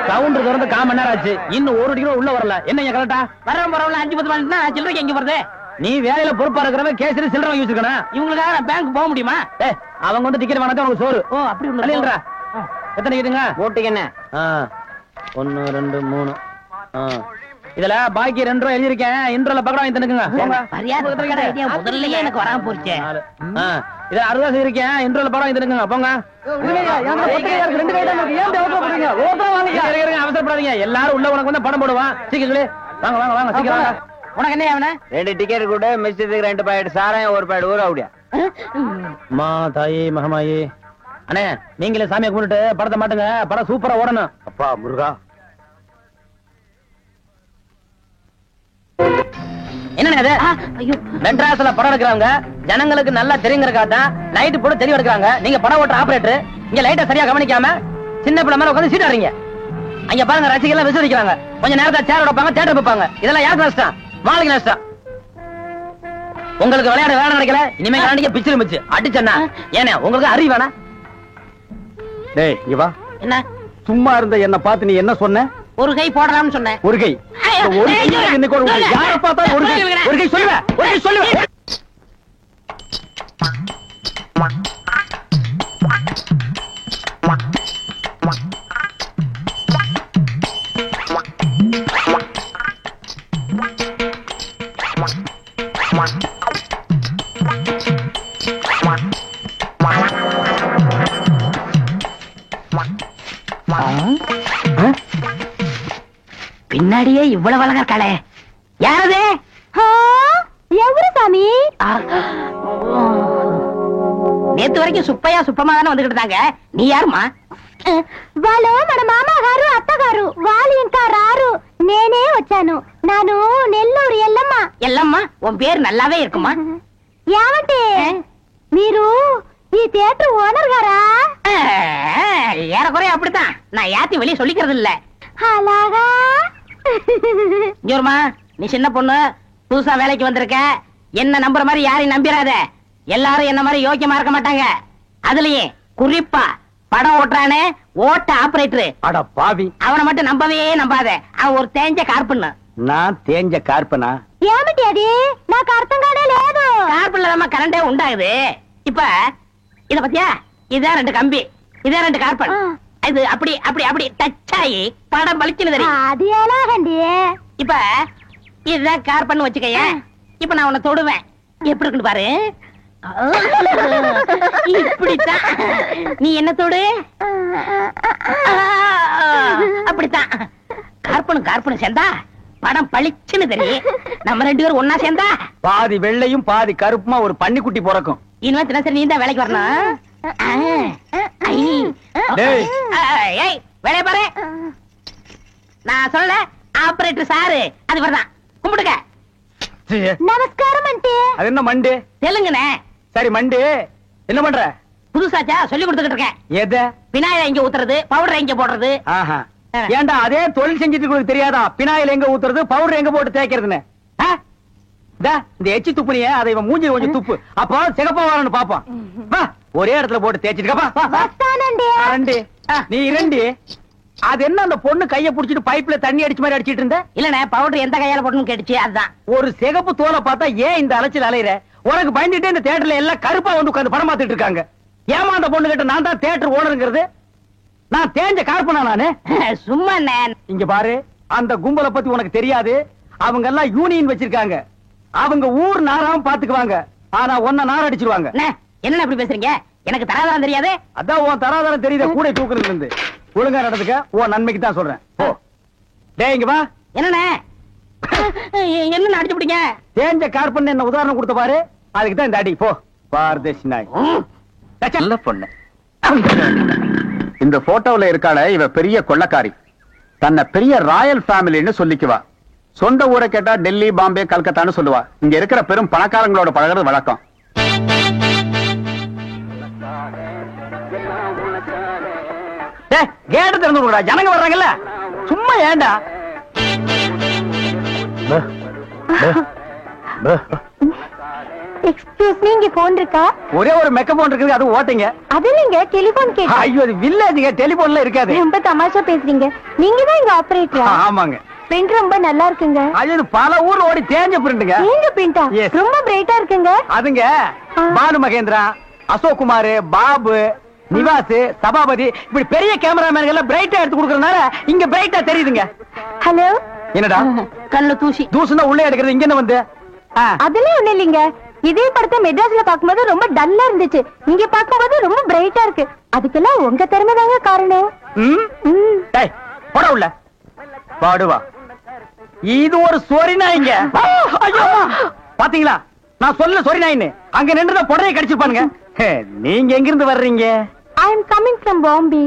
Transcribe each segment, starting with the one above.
Counter திறந்து 1/4 மணி நேரம் ஆச்சு, இன்னும் 1 டிக்கெட் உள்ள வரல. என்ன கரெக்டா வரவன் 5-10 மணினா சில்லறைக்கு எங்க வருது? நீ வேலையில பொறுப்பா இருக்கிறவன் கேசரி சில்லறை வாங்கி வச்சிருக்கணும். இவங்களுக்காக நான் பேங்க் போக முடியுமா? அவங்க வந்து டிக்கெட் வாங்கினா உனக்கு சோறு. ஓ அப்படி இல்ல. எத்தனை கேட்டுங்க ஓட்டுக்கு என்ன? 1 2 3. இதுல பாக்கி 2 ரூபாய் எழுதிருக்கேன். இன்ட்ரோல பக்கடா வாங்கி தந்துக்குங்க. முதல்ல எனக்கு வராம போச்சு. இத 60 ரூபாய் இருக்கேன். இன்ட்ரோல பக்கடா வாங்கி தந்துக்குங்க. போங்க. அவசரப்படாதீங்க. எல்லாரும் உள்ள உனக்கு வந்து படம் போடுவான். சீக்கிரம் வாங்க வாங்க வாங்க சீக்கிரம் வாங்க. உனக்கு என்ன அவன? 2 டிக்கெட் கூட மிஸ்டேக்கு 2 பாக்கெட் சாராயம் 1 பாக்கெட் ஊற அப்படியா? அம்மா தாயே மகமாயே. அண்ணே நீங்களே சாமியை கும்பிட்டு படத்தை மாட்டுங்க. படம் சூப்பரா ஓடணும். அப்பா முருகா. என்ன மெட்ராஸ்ல படம் எடுக்கிறவங்க ஜனங்களுக்கு நல்லா தெரியுங்கிறக்காதான் லைட் போட்டு தெரிய எடுக்கிறாங்க. நீங்க படம் ஓட்டுற ஆபரேட்டர் இங்க லைட்டை சரியா கவனிக்காம சின்ன பிள்ளை மேல உட்காந்து சீட் ஆடுறீங்க. அங்க பாருங்க ரசிகர்கள் விசிரிக்கிறாங்க. கொஞ்சம் நேரத்தை சேர் வைப்பாங்க, தியேட்டர் வைப்பாங்க. இதெல்லாம் யாருக்கு நஷ்டம்? மாளுக்கு நஷ்டம். உங்களுக்கு விளையாட வேலை நினைக்கல. இனிமே விளையாடிக்க பிச்சிரு மிச்சு அடிச்சா ஏன்னா உங்களுக்கு அறிவு வேணா? டேய் இங்க வா. என்ன சும்மா இருந்த என்ன பார்த்து நீ என்ன சொன்ன? ஒரு கை போடலாம்னு சொன்னேன். ஒரு கை யார பார்த்தா ஒரு கை சொல்லுவேன். ஒரு கை சொல்லுவேன். பின்னாடியே இவ்வளவு அழகா இருக்காளே, யாரது? எவரு சாமி? நேத்து வரைக்கும் சுப்பையா சுப்பமா தானே வந்துகிட்டு இருந்தாங்க. நீ யாருமா? వాళ్ళు మన మామగారు అత్తగారు వాళ్ళు ఇంకా రారు. నేనే వచ్చాను. నాను నెల్లూరు ఎల్లమ్మ. ఎల్లమ్మ உன் பேர் நல்லாவே இருக்குமா? ఏమంటే మీరు ఈ தியேட்டர் ஓனர் గారా? ஏறக்குறைய அப்படித்தான். நான் யாத்தையும் வெளியே சொல்லிக்கிறது இல்ல. అలాగా? ஜோர்மா நீ சின்ன பொண்ணு, புதுசா வேலைக்கு வந்திருக்க. என்ன நம்புற மாதிரி யாரையும் நம்பிராத. எல்லாரும் என்ன மாதிரி யோக்கியமா இருக்க மாட்டாங்க. அதுலயே குறிப்பா படம் ஓட்டுறானே ஓட்ட ஆபரேட்டர், அட பாவி, அவனை மட்டும் நம்பவே நம்பாத. அவன் ஒரு தேஞ்ச கார்பன். நான் தேஞ்ச கார்பனா? ఏమిటి అది? నాకు అర్థం కానే లేదు. கார்பன்ல தான் கரண்டே உண்டாகுது. இப்ப இத பத்தியா? இதான் 2 கம்பி, இதான் 2 கார்பன். இது அப்படி அப்படி அப்படி டச் ஆகி படம் பளிச்சுன்னு தெரியும். అది ఎలాగండి? இப்ப இதுதான் கார்பன் வச்சுக்கய. இப்ப நான் உன்னை தொடுவேன். எப்படி இருக்குன்னு பாரு. இப்படித்தான். நீ என்ன தொடு? அப்படித்தான். கார்பனும் கார்பனும் சேர்ந்தா படம் பளிச்சுன்னு தெரியும். நம்ம 2 பேரும் ஒன்னா சேர்ந்தா பாதி வெள்ளையும் பாதி கருப்புமா ஒரு பன்னிக்குட்டி பிறக்கும். இனிமே தினசரி நீ தான் வேலைக்கு வரணும். வேலைய பாரு. நான் சொல்லல ஆபரேட்டர் சாரு அது வரதான். கும்பிடுங்க. நமஸ்காரம் ஆண்டி. அது என்ன மண்டு? தெலுங்குனே. சரி மண்டு, என்ன பண்ற? புதுசாச்சா சொல்லி கொடுத்துக்கிட்டு இருக்கேன். எத? பினாயில எங்க ஊத்துறது, பவுடர் எங்க போடுறது. ஏண்டா அதே தொழில் செஞ்சுட்டு உங்களுக்கு தெரியாதா? பினாயில் எங்க ஊத்துறது, பவுடர் எங்க போட்டு தேய்க்கிறதுன்னு? இந்த எச்சி துப்புனிய அதை இவன் மூஞ்சி கொஞ்சம் துப்பு. அப்போ சிகப்பா வரணும் பாப்பான். ஒரே இடத்துல போட்டு தேய்ச்சிட்டு நீ 2. அது என்ன அந்த பொண்ணு கைய புடிச்சிட்டு பைப்ல தண்ணி அடிச்ச மாதிரி அடிச்சிட்டு இருந்த? இல்லனே பவுடர் எந்த கையால போடணும் கேட்டுச்சு. அதுதான். ஒரு சிகப்பு தோலை பார்த்தா ஏன் இந்த அலைச்சல் அலையிற? உனக்கு பயந்துட்டு இந்த தியேட்டர்ல எல்லாம் கருப்பா வந்து உட்கார்ந்து படம் பார்த்துட்டு இருக்காங்க. ஏமா அந்த பொண்ணு கிட்ட நான் தான் தியேட்டர் ஓனருங்கிறது? நான் தேஞ்ச கார்பனா நானு? சும்மா இங்க பாரு, அந்த கும்பலை பத்தி உனக்கு தெரியாது. அவங்க எல்லாம் யூனியன் வச்சிருக்காங்க. அவங்க ஊர் நாராவும் பாத்துக்குவாங்க. ஆனா உன்ன நார அடிச்சிருவாங்க. என்ன அப்படி பேசுறீங்க? எனக்கு தராதரம் தெரியாது. அதான் உன் தராதரம் தெரியுத கூட தூக்குறதுல இருந்து. ஒழுங்கா நடந்துக்க. உன் நன்மைக்கு தான் சொல்றேன். போ. டேய் இங்க வா. என்னண்ணே என்ன அடிச்சு பிடிங்க? தேஞ்ச கார்பன் என்ன உதாரணம் கொடுத்த பாரு. அதுக்கு தான் இந்த அடி. போ பாரதேசி நாய். நல்ல பொண்ணு. இந்த போட்டோல இருக்காள இவ பெரிய கொள்ளக்காரி. தன்னை பெரிய ராயல் ஃபேமிலின்னு சொல்லிக்குவா. சொந்த ஊரை கேட்டா டெல்லி, பாம்பே, கல்கத்தான்னு சொல்லுவா. இங்க இருக்கிற பெரும் பணக்காரங்களோட பழகிறது வழக்கம். கேட்டு திறந்து விடுடா, ஜனங்க வர்றாங்கல்ல. சும்மா ஏண்டா? எக்ஸ்கியூஸ் மீ, இங்க போன் இருக்கா? ஒரே ஒரு மெக்க போன் இருக்குது, அது ஓட்டுங்க. அது இல்லைங்க, டெலிபோன் கேட்டேன். ஐயோ, அது வில்லேஜுங்க, டெலிபோன்ல இருக்காது. ரொம்ப தமாஷா பேசுறீங்க. நீங்க தான் இங்க ஆபரேட்டரா? ஆமாங்க. பிரிண்ட் ரொம்ப நல்லா இருக்குங்க. அது பல ஊர்ல ஓடி தேஞ்ச பிரிண்டுங்க. நீங்க பிரிண்டா? Yes. ரொம்ப பிரைட்டா இருக்குங்க. அதுங்க பானு மகேந்திரா, அசோக் குமார், பாபு, நிவாஸ், சபாபதி இப்படி பெரிய கேமராமேன்கள் எல்லாம் பிரைட்டா எடுத்து கொடுக்கறதுனால இங்க பிரைட்டா தெரியுதுங்க. ஹலோ. என்னடா கண்ணு தூசி தூசுனா உள்ளே எடுக்கிறது, இங்க என்ன வந்து? அதெல்லாம் ஒண்ணு இல்லைங்க. இதே படத்தை மெட்ராஸ்ல பாக்கும்போது ரொம்ப டல்லா இருந்துச்சு, இங்க பாக்கும்போது ரொம்ப பிரைட்டா இருக்கு. அதுக்கெல்லாம் உங்க திறமை தாங்க காரணம். டேய் போட உள்ள பாடுவா. இது ஒரு சொரி நாய்ங்க. ஐயோ பாத்தீங்களா, நான் சொல்ல சொரி நாயின்னு. அங்க நின்றுதான் புடரையை கடிச்சிருப்பானுங்க. நீங்க எங்க இருந்து வர்றீங்க? ஐ அம் கமிங் ஃப்ரம் பாம்பே.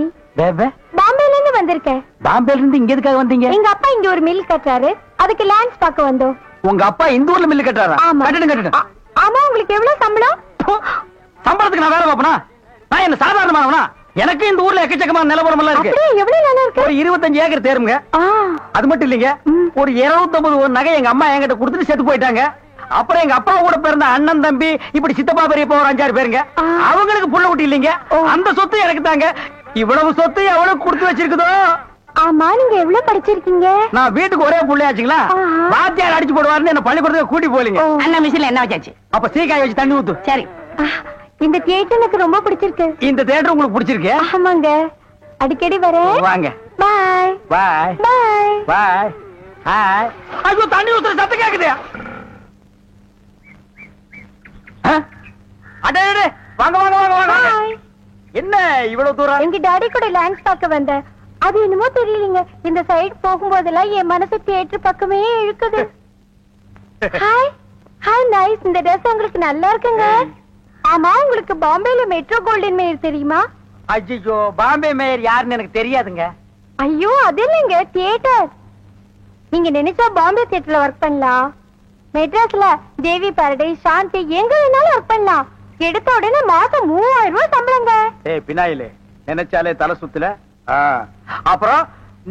பாம்பேல இருந்து வந்திருக்கேன். பாம்பேல இருந்து இங்க எதுக்காக வந்தீங்க? எங்க அப்பா இங்க ஒரு மில் கட்டுறாரு, அதுக்கு லேண்ட்ஸ் பார்க்க வந்தோம். உங்க அப்பா இந்த ஊர்ல மில்லு கட்டுறாரா? ஆமா. கட்டணும். ஆமா. உங்களுக்கு எவ்வளவு சம்பளம்? சம்பளத்துக்கு நான் வேலை பார்ப்பனா? நான் என்ன சாதாரணமானவனா? எனக்கு இந்த ஊர்ல எக்கச்சக்கமான நிலவரம் எல்லாம் இருக்கு. அப்படியே எவ்வளவு நல்லா இருக்கு? ஒரு 25 ஏக்கர் தேருங்க. அது மட்டும் இல்லைங்க, ஒரு 250 ஒரு நகை எங்க அம்மா என்கிட்ட கொடுத்துட்டு செத்து போயிட்டாங்க. அப்புறம் எங்க அப்பா கூட பிறந்த அண்ணன் தம்பி இப்படி சித்தப்பா பெரியப்பா ஒரு 5-6 பேருங்க. அவங்களுக்கு புள்ள குட்டி இல்லைங்க. அந்த சொத்து எனக்கு தாங்க. இவ்வளவு சொத்து எவ்வளவு கொடுத்து வச்சிருக்குதோ. ஆமா. நீங்க எவ்வளவு படிச்சிருக்கீங்க? நான் வீட்டுக்கு ஒரே புள்ளையாச்சுங்களா, வாத்தியார் அடிச்சு போடுவாருன்னு என்ன பள்ளிக்கூடத்துக்கு கூட்டி போலீங்க. அண்ணா மிஷின்ல என்ன வச்சாச்சு? அப்ப சீக்காய் வச்சு தண்ணி ஊத்து. சரி. இந்த தியேட்டர் எனக்கு ரொம்ப பிடிச்சிருக்கு. இந்த தியேட்டர் உங்களுக்கு பிடிச்சிருக்கு? ஆமாங்க, அடிக்கடி வரேன். வாங்க. பாய் பாய் பாய் பாய். ஹாய். ஐயோ தண்ணி ஊத்துற சத்தம் கேக்குது. அடே வாங்க வாங்க வாங்க வாங்க. பாய். என்ன இவ்வளவு தூரம்? எங்க டாடி கூட லேண்ட்ஸ் பார்க்க வந்தேன். அது என்னமோ தெரியலங்க, இந்த சைடு போகும்போதெல்லாம் என் மனசு தியேட்டர் பக்கமே இழுக்குது. Hi hi nice. இந்த ட்ரெஸ் உங்களுக்கு நல்லா இருக்குங்க. ஆமா, உங்களுக்கு பாம்பேல மெட்ரோ கோல்டன் மேயர் தெரியுமா? ஐயோ, பாம்பே மேயர் யாருன்னு எனக்கு தெரியாதுங்க. ஐயோ, அது இல்லைங்க, தியேட்டர். நீங்க நினைச்சா பாம்பே தியேட்டர்ல ஒர்க் பண்ணலாம். மெட்ராஸ்ல தேவி பாரடைஸ், சாந்தி எங்க வேணாலும் ஒர்க் பண்ணலாம். எடுத்த உடனே மாசம் 3000 ரூபாய் சம்பளங்க. ஏய் பினாயிலே, நினைச்சாலே தலை சுத்துல. அப்புறம்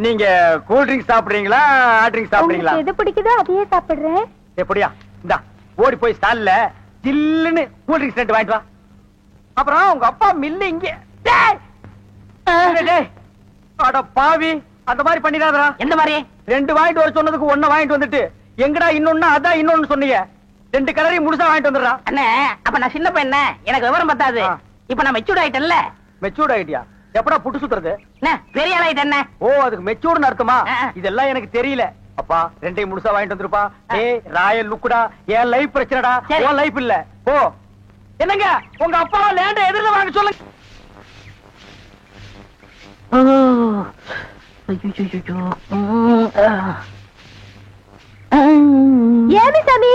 நீங்க கூல் ட்ரிங்க்ஸ் சாப்பிடுறீங்களா, ஹாட் ட்ரிங்க்ஸ் சாப்பிடுறீங்களா? உங்களுக்கு எது பிடிக்குதோ அதையே சாப்பிடுறேன். எப்படியா? இந்தா ஓடி போய் ஸ்டால்ல ஜில்லுன்னு கூல் ட்ரிங்க்ஸ் ரெண்டு வாங்கிட்டு வா. அப்புறம் உங்க அப்பா மில்லு இங்க. டேய் டேய், அட பாவி, அந்த மாதிரி பண்ணிடாதடா. எந்த மாதிரி? 2 வாங்கிட்டு வர சொன்னதுக்கு 1 வாங்கிட்டு வந்துட்டு எங்கடா இன்னொன்னு அதான் இன்னொன்னு சொன்னீங்க. 2 கலரையும் முழுசா வாங்கிட்டு வந்துடுறா. அண்ணே, அப்ப நான் சின்ன பையன், எனக்கு விவரம் பத்தாது. இப்ப நான் மெச்சூர்ட் ஆயிட்டேன்ல. மெச்சூர்ட் ஆயிட்டியா? எப்படா புட்டு சுத்துறது? பெரிய ஆளாயிட்டேன். ஓ, அதுக்கு மெச்சூர்னு அர்த்தமா? இதெல்லாம் எனக்கு தெரியல. அப்பா 2 முழுசா வாங்கிட்டு வந்துருப்பா. ஏய் ராயல் லுக்குடா, என் லைஃப் பிரச்சனைடா, உன் லைஃப் இல்ல. ஓ என்னங்க, உங்க அப்பா லேண்ட எதிரில வாங்க சொல்லுங்க. ஏமி சாமி,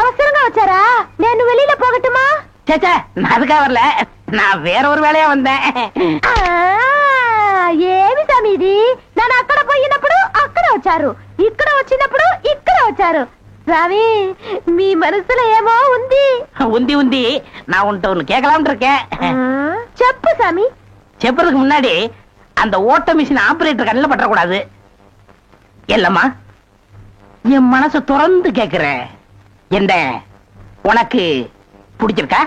அவசரமா வச்சாரா? நான் வெளியில போகட்டுமா? சேச்சே, நான் அதுக்காக வரல, நான் வேற ஒரு வேலையா வந்தேன். ఏమి సమీది నన్ను అక్కడ పోయినప్పుడు అక్కడ వచ్చారు, ఇక్కడ వచ్చినప్పుడు ఇక్కడ వచ్చారు. சாமி, మీ మనసులో ఏమో ఉంది. உந்தி உந்தி நான் உன்கிட்ட ஒண்ணு கேட்கலாம்னு இருக்கேன். చెప్పు சாமி. செப்பறதுக்கு முன்னாடி அந்த ஓட்ட மிஷின் ஆபரேட்டர் கண்ணில் பற்றக்கூடாது. இல்லம்மா, என் மனசு திறந்து கேக்குறேன். என்ன உனக்கு பிடிச்சிருக்கா?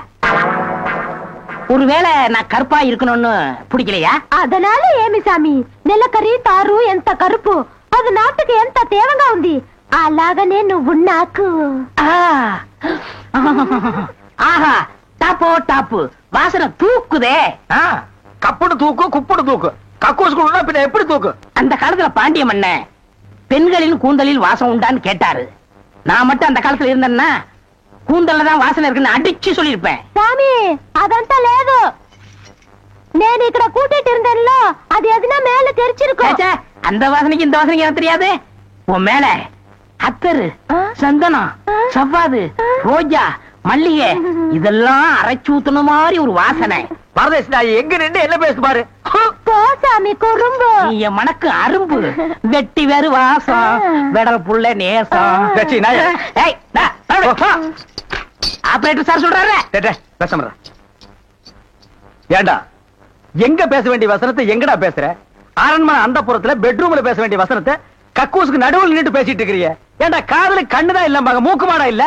ஒருவேளை நான் கருப்பா இருக்கணும்னு பிடிக்கலையா? அதனால ఏమి సామి, నెలకరి తారు ఎంత కరుపు, అది నాటుకు ఎంత తేవగా ఉంది. అలాగనే నువ్వు నాకు. ஆஹா, டாப்போ டாப்பு, வாசனை தூக்குதே. கப்புடு தூக்கு, குப்புடு தூக்கு, கக்கூசுக்குள்ள பின்ன எப்படி தூக்கு? அந்த காலத்துல பாண்டிய மன்னன் பெண்களின் கூந்தலில் வாசம் உண்டான்னு கேட்டாரு. நான் மட்டும் அந்த காலத்துல இருந்தேன்னா கூந்தல்ல தான் வாசனை இருக்குன்னு அடிச்சு சொல்லிருப்பேன். சாமி, అదంతా లేదు. నేను ఇక్కడ కూటిட்டு இருந்தேன்ல, அது எதுனா மேல தெரிச்சிருக்கும். அந்த வாசனைக்கு இந்த வாசனைக்கு எனக்கு தெரியாது. உன் மேல அத்தரு, சந்தனம், சவ்வாது, ரோஜா, மல்லிகை இதெல்லாம் அரைச்சு ஊத்துன மாதிரி ஒரு வாசனை. பரதேசி நாய் எங்க நின்று என்ன பேசு பாரு. போ சாமி, குறும்பு. நீ என் மனக்கு அரும்பு, வெட்டி வேறு வாசம், வெடல் புள்ள நேசம். ஆபரேட்டர் சார் சொல்றாரு. பேச ஏண்டா, எங்க பேச வேண்டிய வசனத்தை எங்கடா பேசுற? அரண்மனை அந்த புறத்துல பெட்ரூம்ல பேச வேண்டிய வசனத்தை கக்கூசுக்கு நடுவில் நின்று பேசிட்டு இருக்கிறீங்க. ஏண்டா, காதுல கண்ணுதான் இல்லம்பாங்க, மூக்கு மாடா இல்ல?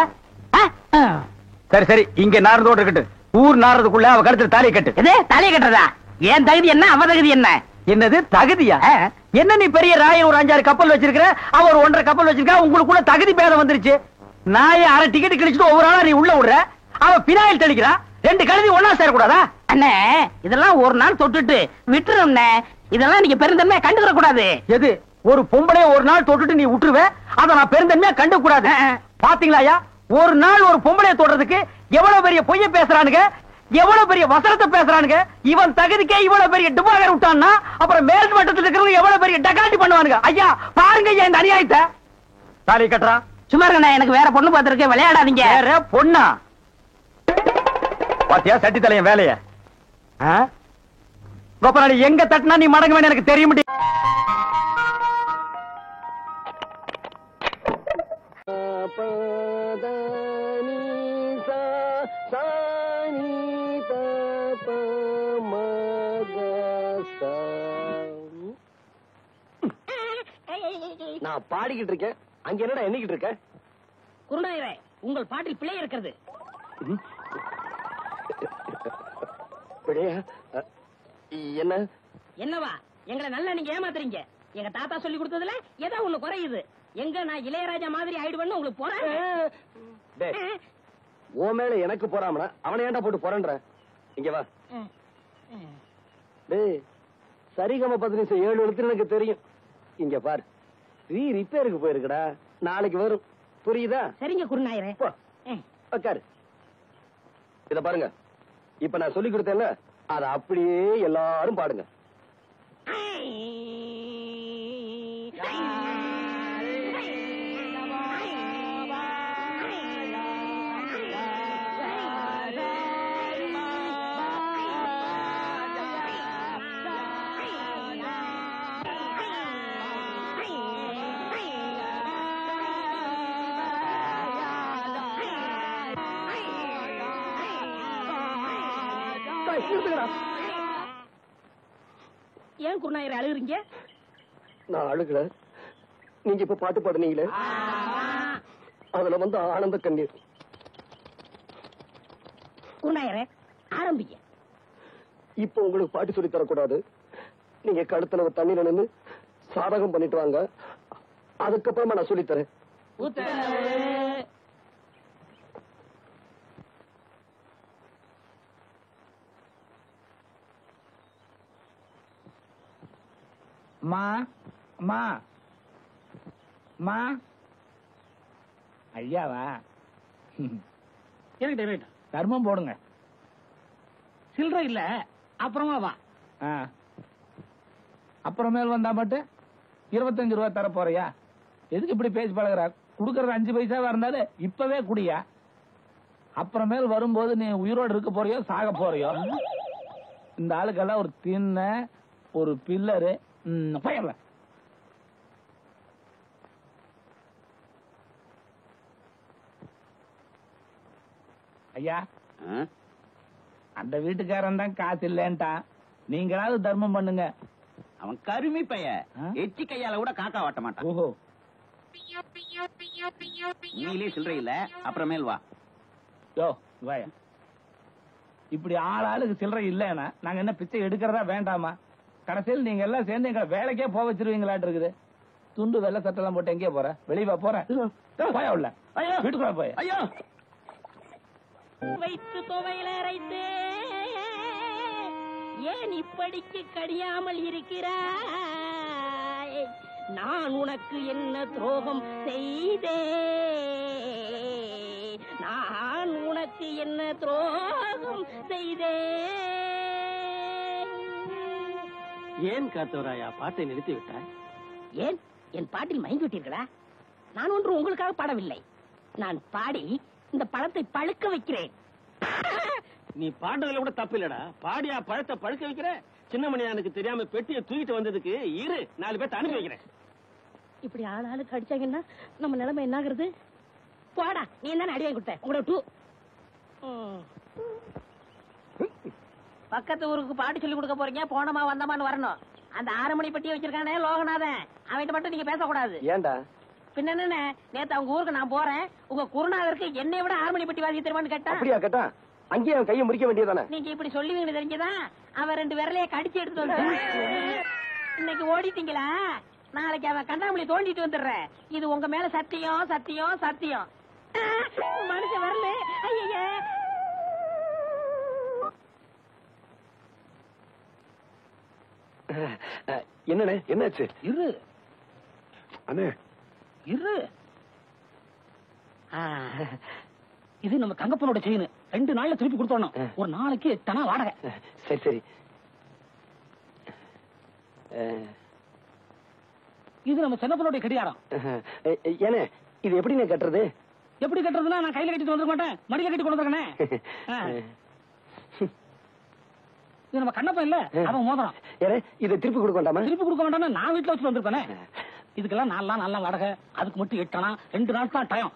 சரி சரி, இங்க நாரதோடு இருக்கட்டும். ஊர் நாரதுக்குள்ள அவ கழுத்துல தாலி கட்டு. எது தலையை கட்டுறதா? ஏன் தகுதி என்ன, அவ தகுதி என்ன? என்னது தகுதியா? என்ன நீ பெரிய ராய ஒரு 5-6 கப்பல் வச்சிருக்கிற, அவ ஒரு 1.5 கப்பல் வச்சிருக்கா, உங்களுக்குள்ள தகுதி பேதம் வந்துருச்சு. நாய அரை டிக்கெட் கிழிச்சிட்டு ஒவ்வொரு ஆளா நீ உள்ள விடுற, அவ பினாயில் தெளிக்கிறா. 2 கழுதி ஒன்னா சேரக்கூடாதா? அண்ணே இதெல்லாம் ஒரு நாள் தொட்டுட்டு விட்டுரும். இதெல்லாம் நீங்க பெருந்தன்மையா கண்டுக்கிற கூடாது. எது ஒரு பொம்பளைய ஒரு நாள் தொட்டுட்டு நீ விட்டுருவ, அத நான் பெருந்தன்மையா கண்டு கூடாது. பாத்தீங்களா ஒரு நாள் ஒரு பொம்பளைய தொடுறதுக்கு எவ்வளவு பெரிய பொய்ய பேசுறானுங்க, எவ்வளவு பெரிய வசனத்தை பேசுறானுங்க. இவன் தகுதிக்கே இவ்வளவு பெரிய டுபாகர் விட்டான்னா அப்புறம் மேல் மட்டத்தில் இருக்கிறவங்க எவ்வளவு பெரிய டகாட்டி பண்ணுவானுங்க. ஐயா பாருங்க ஐயா இந்த அநியாயத்தை. தாலி கட்டுறான். சும்மா இருக்கண்ணே, எனக்கு வேற பொண்ணு பார்த்திருக்கேன், விளையாடாதீங்க. வேற பொண்ணா? பாத்தியா சட்டி தலையன் வேலைய? கோபராணி எங்க தட்டினா நீ மடங்க வேணும் எனக்கு தெரிய முடியும். நான் பாடிக்கிட்டு இருக்கேன், அங்க என்னடா எண்ணிக்கிட்டு இருக்க? குருநாயரே, உங்கள் பாட்டில் பிழை இருக்கிறது. என்ன என்னவா? எங்களை நல்லா நீங்க ஏமாத்துறீங்க. எங்க தாத்தா சொல்லி கொடுத்ததுல ஏதோ ஒண்ணு குறையுது. எங்க நான் இளையராஜா மாதிரி ஆயிடுவேன்னு உங்களுக்கு போறேன். ஓ மேல எனக்கு போறாமனா அவனை ஏன்டா போட்டு போறன்ற? இங்க வா. டேய் சரிகம 15 7 எழுத்து எனக்கு தெரியும். இங்க பாரு, ரிப்பேருக்கு போயிருக்கடா, நாளைக்கு வரும். புரியுதா? சரிங்க குருநாயரே. உட்காரு. இத பாருங்க, இப்ப நான் சொல்லி கொடுத்தேன்ல, அத அப்படியே எல்லாரும் பாடுங்க. ஏன் குருநாயரே அழுகுறீங்க? நான் அழுகல, நீங்க இப்ப பாட்டு பாடுனீங்களே அதுல வந்து ஆனந்த கண்ணீர். குருநாயரே ஆரம்பிக்க. இப்ப உங்களுக்கு பாட்டு சொல்லி தரக்கூடாது. நீங்க கழுத்துல தண்ணீர் நின்று சாதகம் பண்ணிட்டு வாங்க, அதுக்கப்புறமா நான் சொல்லித்தரேன். ஐயாவா தர்மம் போடுங்க. சில்லற இல்ல, அப்புறமா வா. அப்புறமேல் வந்தா மட்டும் 25 ரூபாய் தர போறியா? எதுக்கு இப்படி பேசி பழகுற? குடுக்கறது 5 பைசாவா இருந்தாலும் இப்பவே குடியா. அப்புறமேல் வரும்போது நீ உயிரோடு இருக்க போறியோ சாக போறியோ? இந்த ஆளுக்கெல்லாம் ஒரு தின்ன ஒரு பில்லரு பயல. ஐயா அந்த வீட்டுக்காரன் தான் காசு இல்லன்ட்டான், நீங்களாவது தர்மம் பண்ணுங்க. அவன் கருமி பைய, எச்சி கையால கூட காக்கா வாட்ட மாட்டான். ஓஹோ, நீலே சில்லறை இல்ல, அப்புறமேல் வா. யோ வாயா, இப்படி ஆளாளுக்கு சில்லறை இல்லன்னா நாங்க என்ன பிச்சை எடுக்கிறதா வேண்டாமா? கடைசியில் நீங்க எல்லாம் சேர்ந்து எங்களை வேலைக்கே போக வச்சிருவீங்களாட்டு இருக்குது. துண்டு வெள்ளை சட்டெல்லாம் போட்டு எங்கே போற? வெளியே போற போயா உள்ள வீட்டுக்குள்ள போய். ஐயோ வைத்து துவையில அரைத்தே ஏன் இப்படிக்கு கடியாமல் இருக்கிறாய்? நான் உனக்கு என்ன துரோகம் செய்தே? நான் உனக்கு என்ன துரோகம் செய்தே? ஏன் காத்தவராயா பாட்டை நிறுத்தி விட்டாய்? ஏன் என் பாட்டில் மயங்கி விட்டீர்களா? நான் ஒன்று உங்களுக்காக பாடவில்லை, நான் பாடி இந்த பழத்தை பழுக்க வைக்கிறேன். நீ பாடுறதுல கூட தப்பு இல்லடா, பாடியா பழத்தை பழுக்க வைக்கிற? சின்னமணியானுக்கு தெரியாம பெட்டியை தூக்கிட்டு வந்ததுக்கு 4 பேர்த்த அனுப்பி வைக்கிறேன். இப்படி ஆளாளுக்கு அடிச்சாங்கன்னா நம்ம நிலைமை என்ன ஆகுறது? போடா, நீ தானே அடி வாங்கி கொடுத்த. உங்களோட பக்கத்து ஊருக்கு பாட்டு சொல்லி கொடுக்க போறீங்க, போனமா வந்தமான்னு வரணும். அந்த 6 மணி பெட்டியை வச்சிருக்கானே லோகநாதன், அவன்கிட்ட மட்டும் நீங்க பேசக்கூடாது. ஏண்டா பின்ன என்ன, நேத்து அவங்க ஊருக்கு நான் போறேன், உங்க குருநாதருக்கு என்னை விட ஹார்மோனி பட்டி வாசிக்க தெரியுமான்னு கேட்டா. அப்படியா கேட்டா? அங்கேயே அவன் கையை முறிக்க வேண்டியதானே? நீங்க இப்படி சொல்லுவீங்கன்னு தெரிஞ்சதான் அவன் 2 விரலைய கடிச்சு எடுத்து வந்து இன்னைக்கு ஓடிட்டீங்களா? நாளைக்கு அவன் கண்ணாமூலி தோண்டிட்டு வந்துடுறேன். இது உங்க மேல சத்தியம் சத்தியம் சத்தியம். மனுஷன் வரல. ஐயா என்னண்ணே, என்னாச்சு? இரு அண்ணே, இரு. இது நம்ம தங்கப்பனோட செயின். 2 நாள்ல திருப்பி கொடுத்தோம். ஒரு நாளைக்கு எத்தனை வாடகை? சரி சரி. இது நம்ம சின்னப்பனுடைய கடிகாரம். ஏனே, இது எப்படி கட்டுறது? எப்படி கட்டுறதுன்னா, நான் கையில கட்டிட்டு வந்துட மாட்டேன், மடியில கட்டி கொண்டு வந்துருக்கேன். இது நம்ம கண்ணப்பன் இல்ல, அவன் மோதிரம். ஏனே, இதை திருப்பி கொடுக்க வேண்டாமா? திருப்பி கொடுக்க வேண்டாம், நான் வீட்டுல வச்சு வந்திருப்பேனே. இதுக்கெல்லாம் 4 நாள் வாடகை, அதுக்கு மட்டும் 8 ஆனா 2 நாள் தான் டைம்.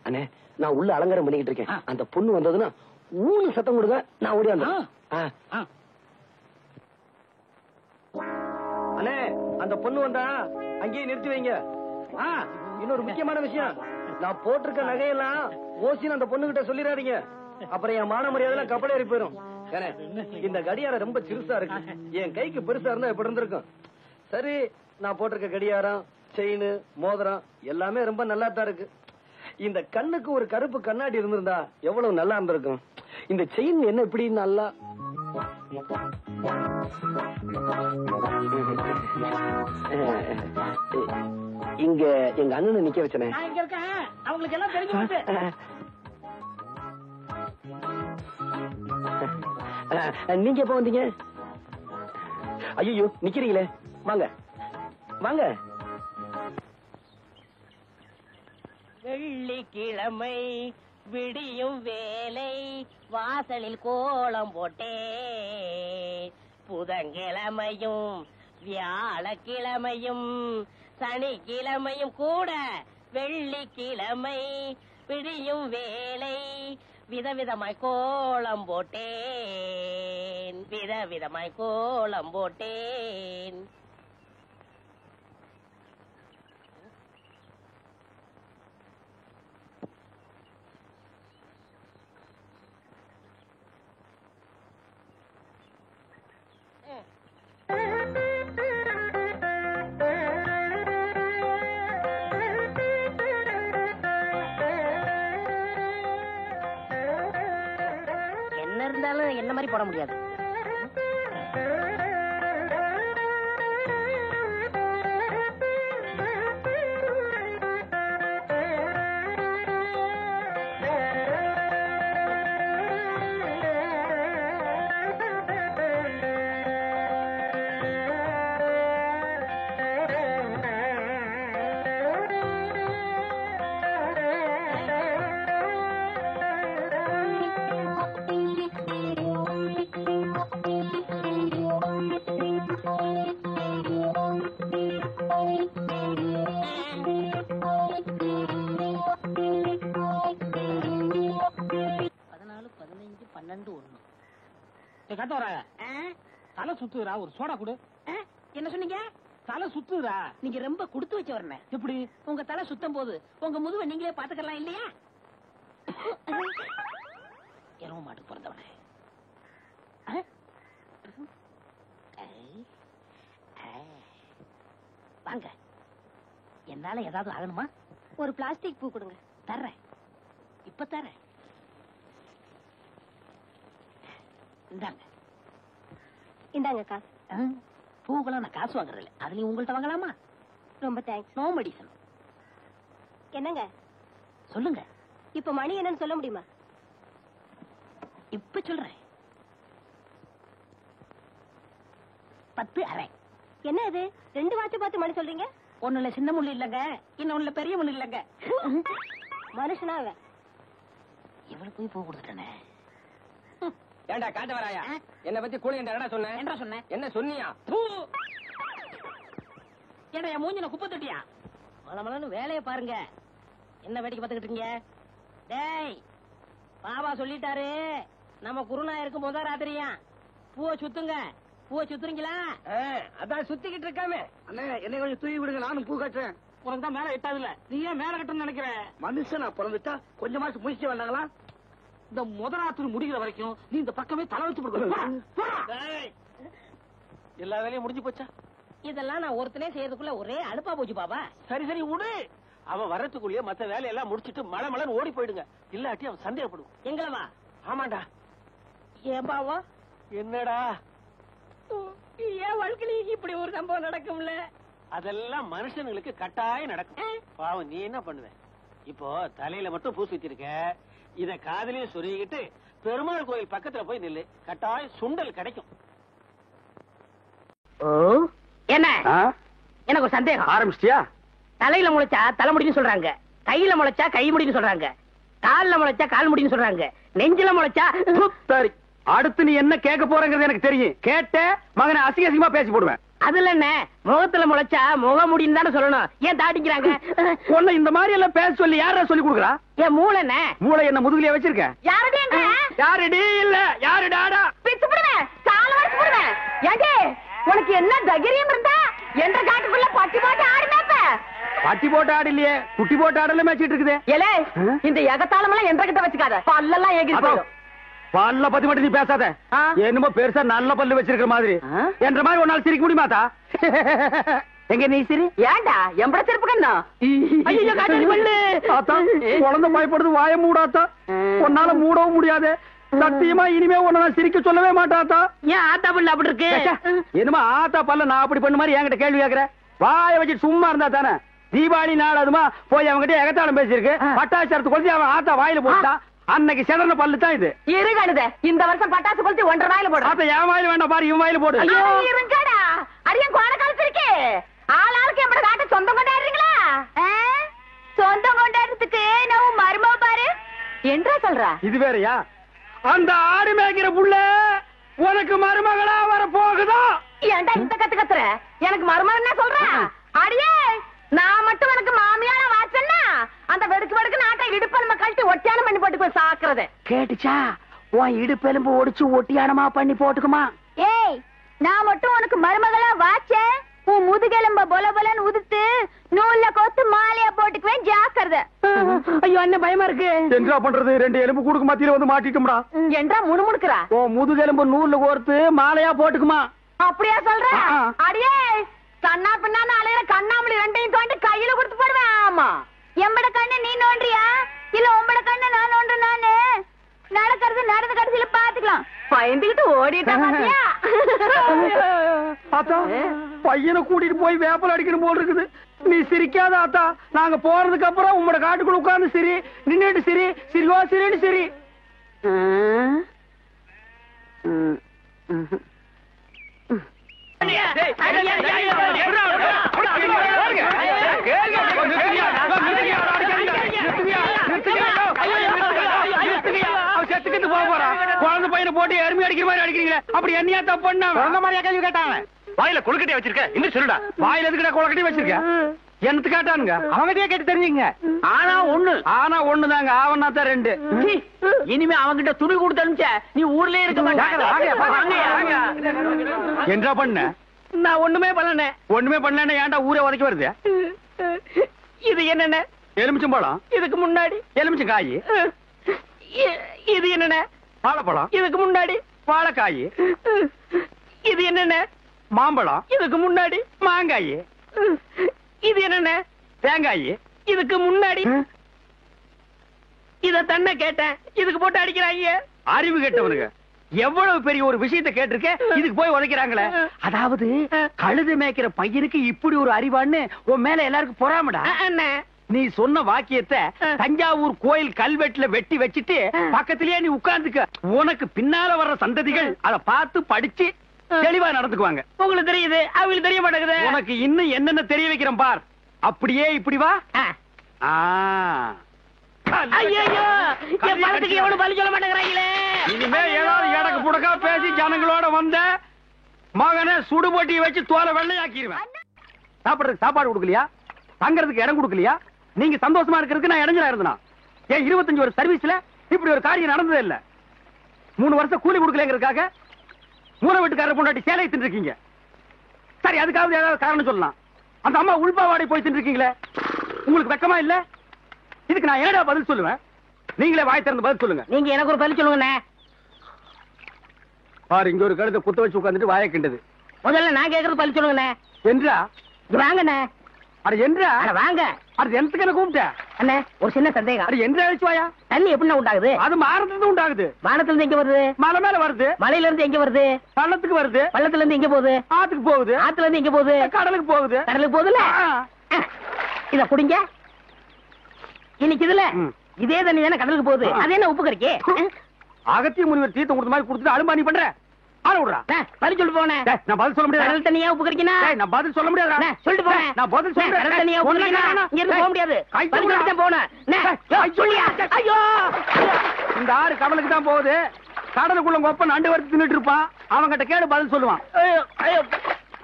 அண்ணே, நான் உள்ள அலங்காரம் பண்ணிக்கிட்டு இருக்கேன். அந்த பொண்ணு வந்ததுன்னா ஊனு சத்தம் கொடுங்க, நான் ஓடி வந்தேன். அண்ணே, அந்த பொண்ணு வந்தா அங்கேயே நிறுத்தி வைங்க. இன்னொரு முக்கியமான விஷயம், நான் போட்டிருக்க நகையெல்லாம் ஓசின்னு அந்த பொண்ணு கிட்ட சொல்லிடாதீங்க. அப்புறம் என் மான மரியாதை கப்பல் ஏறி போயிரும். இந்த கடியாரம் ரொம்ப சிறுசா இருக்கு, என் கைக்கு பெருசா இருந்தா எப்படி இருந்திருக்கும். சரி, நான் போட்டிருக்க கடியாரம், செயின், மோதிரம் எல்லாமே ரொம்ப நல்லா தான் இருக்கு. இந்த கண்ணுக்கு ஒரு கருப்பு கண்ணாடி இருந்திருந்தா எவ்வளவு நல்லா இருந்திருக்கும். இந்த செயின் என்ன இப்படி நல்லா இங்க எங்க அண்ணனை நிக்க வச்சனே. அவங்களுக்கு எல்லாம் தெரிஞ்சு நீங்க எப்ப வந்தீங்க? ஐயோ, நிக்கிறீங்களே, வாங்க வாங்க. வெள்ளிக்கிழமை விடியும் வேலை வாசலில் கோலம் போட்டே, புதன்கிழமையும் வியாழக்கிழமையும் சனிக்கிழமையும் கூட வெள்ளிக்கிழமை விடியும் வேலை விதவிதமாய் கோலம் போட்டேன், விதவிதமாய் கோலம் போட்டேன். என்ன இருந்தாலும் என்ன மாதிரி போட முடியாது. தலை சுத்துறா, ஒரு சோடா கொடு. என்ன சொன்னீங்க? தலை சுத்துறா. நீங்க ரொம்ப கொடுத்து வச்சு வரணும். எப்படி? உங்க தலை சுத்தம் போது உங்க முதுவை நீங்களே பாத்துக்கலாம் இல்லையா? எருவ மாட்டு பிறந்தவனே. வாங்க, என்னால ஏதாவது ஆகணுமா? ஒரு பிளாஸ்டிக் பூ கொடுங்க. தர்றேன், இப்ப தர்றேன். இந்தாங்க. இந்தாங்க காசு. பூக்கெல்லாம் நான் காசு வாங்குறதில்ல, அதுலயும் உங்கள்ட்ட வாங்கலாமா? ரொம்ப தேங்க்ஸ். No medicine. என்னங்க சொல்லுங்க. இப்ப மணி என்னன்னு சொல்ல முடியுமா? இப்ப சொல்றேன். 10:30. என்ன இது 2 வாட்ச் பார்த்து மணி சொல்றீங்க? ஒண்ணுல சின்ன முள்ளு இல்லங்க, இன்னொன்னுல பெரிய முள்ளு இல்லங்க. மனுஷனா அவன்? இவளுக்கு போய் பூ கொடுத்துட்டேனே. ஏண்டா காட்ட வராயா? என்ன பத்தி கூலி என்ன சொன்ன? என்ன சொன்னேன்? என்ன சொன்னியா? ஏடா என் மூஞ்சின குப்பை தொட்டியா? மலமலன்னு வேலையை பாருங்க. என்ன வேடிக்கை பார்த்துக்கிட்டு இருக்கீங்க? டேய், பாபா சொல்லிட்டாரு, நம்ம குருநாயருக்கு முதல் ராத்திரியா பூவை சுத்துங்க. பூவை சுத்துறீங்களா? அதான் சுத்திக்கிட்டு இருக்காமே. அண்ணே, என்ன கொஞ்சம் தூவி விடுங்க, நானும் பூ கட்டுறேன். உனக்கு தான் மேல எட்டாதுல நீ ஏன் மேல கட்டணும்னு நினைக்கிற? மனுஷனா பிறந்துட்டா கொஞ்சமாச்சு முயற்சி வேண்டாங்களா? இந்த முதலாத்து முடிகிற வரைக்கும் நீ இந்த பக்கமே தலை வச்சு கொடுக்கணும். எல்லா வேலையும் முடிஞ்சு போச்சா? இதெல்லாம் நான் ஒருத்தனே செய்யறதுக்குள்ள ஒரே அலுப்பா போச்சு பாபா. சரி சரி விடு. அவன் வர்றதுக்குள்ளேயே மத்த வேலையெல்லாம் முடிச்சிட்டு மழை மழைன்னு ஓடி போயிடுங்க. இல்லாட்டி அவன் சந்தேகப்படுவான். எங்களவா? ஆமாண்டா. ஏன் பாவா? என்னடா ஏன் வாழ்க்கையில இப்படி ஒரு சம்பவம் நடக்கும்ல? அதெல்லாம் மனுஷனுங்களுக்கு கட்டாயம் நடக்கும். பாவம் நீ என்ன பண்ணுவ? இப்போ தலையில மட்டும் பூசி வச்சிருக்க, இத காதலையும் சொருகிட்டு பெருமாள் கோயில் பக்கத்துல போய் நில்லு, கட்டாயம் சுண்டல் கிடைக்கும். என்ன எனக்கு ஒரு சந்தேகம். ஆரம்பிச்சிட்டியா? தலையில முளைச்சா தலைமுடின்னு சொல்றாங்க, கையில முளைச்சா கை முடின்னு சொல்றாங்க, கால்ல முளைச்சா கால் முடின்னு சொல்றாங்க, நெஞ்சில முளைச்சா. சரி, அடுத்து நீ என்ன கேட்க போறங்கிறது எனக்கு தெரியும். கேட்ட மகனை அசிங்க அசிங்கமா பேசி போடுவேன். அதுல என்ன, முகத்துல முளைச்சா முக முடின்னு தானே சொல்லணும். ஏன் தாட்டிக்கிறாங்க? உன்னை இந்த மாதிரி எல்லாம் பேச சொல்லி யாரா சொல்லி கொடுக்குறா? என் மூளை என்ன? மூளை என்ன முதுகுலயே வச்சிருக்க? யாருடைய யாருடி இல்ல யாருடாடா? பிச்சு போடுவேன், கால் வரைச்சு போடுவேன். ஏங்க உனக்கு என்ன தைரியம் இருந்தா என்ற காட்டுக்குள்ள பட்டி போட்டு ஆடி மேப்ப? பட்டி போட்டு ஆடு இல்லையே, குட்டி போட்டு ஆடல மேய்ச்சிட்டு இருக்குது. ஏலே, இந்த எகத்தாளம் எல்லாம் என்ற கிட்ட வச்சுக்காத, பல்லெல்லாம் ஏகி போயிடும். பல்ல பத்தி மட்டும் நீ பேசாத. என்னமோ பெருசா நல்ல பல்லு வச்சிருக்கிற மாதிரி என்ற மாதிரி ஒரு நாள் சிரிக்க முடியுமாத்தா? எங்க நீ சிரி? ஏண்டா எம்பட சிரிப்பு கண்ணா? ஐயோ காட்டு பல்லு. ஆத்தா, குழந்தை பயப்படுது, வாய மூடாத்தா. உன்னால மூடவும் முடியாது. சத்தியமா இனிமே உன்ன சிரிக்க சொல்லவே மாட்டாத்தா. ஏன் ஆத்தா பல்லு அப்படி இருக்கு? என்னமா ஆத்தா பல்ல நான் அப்படி பண்ண மாதிரி என்கிட்ட கேள்வி கேக்குற? வாய வச்சுட்டு சும்மா இருந்தா தானே. தீபாவளி நாள் அதுமா போய் அவங்ககிட்ட எகத்தாளம் பேசிருக்கு, பட்டாசு கொளுத்தி அவன் ஆத்தா வாயில போட்டா. அன்னைக்கு செதறன பல்லு தான் இது. இருங்கடுதே, இந்த வருஷம் பட்டாசு கொளுத்தி 1.5 வாயில போடு. ஆத்தா என் வாயில வேண்டாம் பாரு, இவன் வாயில போடு. இருங்கடா, அடியன் கோண காலத்து இருக்கு. ஆளாளுக்கு எம்பட காட்ட சொந்தம் கொண்டாடுறீங்களா? சொந்தம் கொண்டாடுறதுக்கு நான் மருமக பாரு என்றா சொல்றா. இது வேறயா? அந்த ஆடு மேய்க்கிற புள்ள உனக்கு மருமகளா வர போகுதா? ஏன்டா இந்த கத்து கத்துற? எனக்கு மருமகன் என்ன சொல்ற? அடியே, நான் மட்டும் உனக்கு மாமியார வாச்சன்னா அந்த வெடுக்கு வெடுக்கு நாட்டை இடுப்பெலும்ப கழட்டி ஒட்டியானம் பண்ணி போட்டுக்கோ சாக்குறது. கேட்டுச்சா? உன் இடுப்பெலும்பு ஒடிச்சு ஒட்டியானமா பண்ணி போட்டுக்குமா? ஏய், நான் மட்டும் உனக்கு மருமகளா வாச்சேன், உன் முதுகெலும்ப பொல பொலன்னு உதுத்து நூல்ல கோத்து மாலையா போட்டுக்குவேன், ஜாக்கிரதை. ஐயோ அண்ணன் பயமா இருக்கு. என்ன பண்றது? 2 எலும்பு கூடுக்கு மத்தியில வந்து மாட்டிட்டோம்டா. என்றா முணுமுணுக்குறா? ஓ முதுகெலும்பு நூல்ல கோர்த்து மாலையா போட்டுக்குமா? அப்படியா சொல்ற? அடியே, கண்ணா பின்னான்னு அலையிற கண்ணாமலி 2ஐயும் தோண்டி கையில கொடுத்து போடுவேன். ஆமா, எம்பட கண்ணு நீ நோண்டியா இல்ல உம்பட கண்ணு நான் நோண்டு? நானு நடக்கிறது நடந்த கடைசியில பாத்துக்கலாம். பயந்துகிட்டு ஓடிட்டா பாத்தியா? ஆத்தா, பையனை கூட்டிட்டு போய் வேப்பல் அடிக்கணும் போல் இருக்குது. நீ சிரிக்காத ஆத்தா. நாங்க போறதுக்கு அப்புறம் உங்களோட காட்டுக்குள்ள உட்கார்ந்து சிரி, நின்னுட்டு சிரி, சிரிவா சிரின்னு சிரி. குழந்தை பையனை போட்டு எருமை அடிக்கிற மாதிரி அடிக்கிறீங்க. அப்படி என்னையா தப்பு பண்ண? குழந்தை மாதிரியா கேள்வி கேட்டாங்க? வாயில கொழுக்கட்டை வச்சிருக்க, இன்னும் சொல்லுடா. வாயில எதுக்குடா கொழுக்கட்டை வச்சிருக்க? என்னத்து கேட்டானுங்க? அவங்ககிட்டயே கேட்டு தெரிஞ்சுங்க. ஆனா ஒண்ணுதாங்க, ஆவனா தான் 2. இனிமே அவங்கிட்ட துணி கொடுத்து அனுப்பிச்ச நீ ஊர்லயே இருக்க மாட்டாங்க. என்ன பண்ண? நான் ஒண்ணுமே பண்ணனே. ஒண்ணுமே பண்ணல. ஏன்டா ஊரே உதைக்க வருது? இது என்னென்ன? எலுமிச்சம்பழம். இதுக்கு முன்னாடி எலுமிச்சங்காய். இது என்னென்ன? வாழைப்பழம். இதுக்கு முன்னாடி வாழைக்காய். இது என்னென்ன? மாம்பழம். இதுக்கு முன்னாடி மாங்காய். இது என்னென்ன? தேங்காய். இதுக்கு முன்னாடி இத தன்ன கேட்டேன், இதுக்கு போட்டு அடிக்கிறாங்க. அறிவு கேட்டவனுங்க எவ்வளவு பெரிய ஒரு விஷயத்தை கேட்டிருக்க, இதுக்கு போய் உதைக்கிறாங்களே. அதாவது கழுது மேய்க்கிற பையனுக்கு இப்படி ஒரு அறிவான்னு உன் மேல எல்லாருக்கும் பொறாமடா. நீ சொன்ன வாக்கியத்தை தஞ்சாவூர் கோயில் கல்வெட்டுல வெட்டி வச்சிட்டு பக்கத்திலேயே நீ உட்கார்ந்துக்க. உனக்கு பின்னால வர்ற சந்ததிகள் அதை பார்த்து படிச்சு தெளிவா நடந்துக்குவாங்க. உங்களுக்கு தெரியுது, அவங்களுக்கு தெரிய மாட்டேங்குது. உனக்கு இன்னும் என்னென்ன தெரிய வைக்கிறேன் பார். அப்படியே இப்படி வா. ஐயோ, என் பணத்துக்கு எவ்வளவு பலி சொல்ல மாட்டேங்கிறாங்களே. இனிமே ஏதாவது எடக்கு புடக்கா பேசி ஜனங்களோட வந்த மகனை சுடுபொட்டியை வச்சு தோலை வெள்ளையாக்கிடுவேன். சாப்பிடுறதுக்கு சாப்பாடு கொடுக்கலையா? தங்கறதுக்கு இடம் கொடுக்கலையா? நீங்க சந்தோஷமா இருக்கிறதுக்கு நான் இடைஞ்சலா இருந்தேனா? ஏன் 25 வருஷம் சர்வீஸ்ல இப்படி ஒரு காரியம் நடந்ததே இல்ல. 3 வருஷம் கூலி கொடுக்கலங்கிறதுக்காக மூணு வீட்டுக்காரர் பொண்டாட்டி சேலை தின்னு இருக்கீங்க. சரி, அதுக்காவது ஏதாவது காரணம் சொல்லலாம். அந்த அம்மா உள்பாவாடை போய் இருக்கீங்களே, உங்களுக்கு வெக்கமா இல்ல? இதுக்கு நான் என்னடா பதில் சொல்லுவேன்? நீங்களே வாய் திறந்து பதில் சொல்லுங்க. நீங்க எனக்கு ஒரு பதில் சொல்லுங்கண்ணே. பாரு, இங்க ஒரு கழுத்தை குத்த வச்சு உட்காந்துட்டு வாயை கிண்டது. முதல்ல நான் கேக்குறது பதில் சொல்லுங்கண்ணே. என்றா? இங்க வாங்கண்ணே. அட என்றா? அட வாங்க. அது எனக்கு என்ன கூப்பிட்ட? அண்ணே ஒரு சின்ன சந்தேகம். அட என்றா அழிச்சு வாயா. தண்ணி எப்படி உண்டாகுது? அது மாறத்துல உண்டாகுது. வானத்துல இருந்து எங்க வருது? மலை மேல வருது. மலையில இருந்து எங்க வருது? பள்ளத்துக்கு வருது. பள்ளத்துல இருந்து எங்க போகுது? ஆத்துக்கு போகுது. ஆத்துல இருந்து எங்க போகுது? கடலுக்கு போகுது. கடலுக்கு போகுதுல. இத குடிங்க. இன்னைக்கு இதுல இதே தண்ணி தானே கடலுக்கு போகுது. அது என்ன உப்பு கறிக்கு? அகத்திய முனிவர் தீர்த்தம் கொடுத்த மாதிரி கொடுத்துட்டு அலுமானி பண்ற. ஆள விடுறா. பதில் சொல்லு போனேன். நான் பதில் சொல்ல முடியாது. கடல் தண்ணியா உப்பு கறிக்கினா? நான் பதில் சொல்ல முடியாது. சொல்லிட்டு போனேன். நான் பதில் சொல்றேன். கடல் தண்ணியா உப்பு கறிக்கினா? இங்க இருந்து போக முடியாது. பதில் சொல்லிட்டு போனேன். சொல்லியா? ஐயோ, இந்த ஆறு கடலுக்கு தான் போகுது. கடலுக்குள்ள கொப்ப நண்டு வறுத்து தின்னுட்டு இருப்பான். அவங்கிட்ட கேடு பதில் சொல்லுவான்.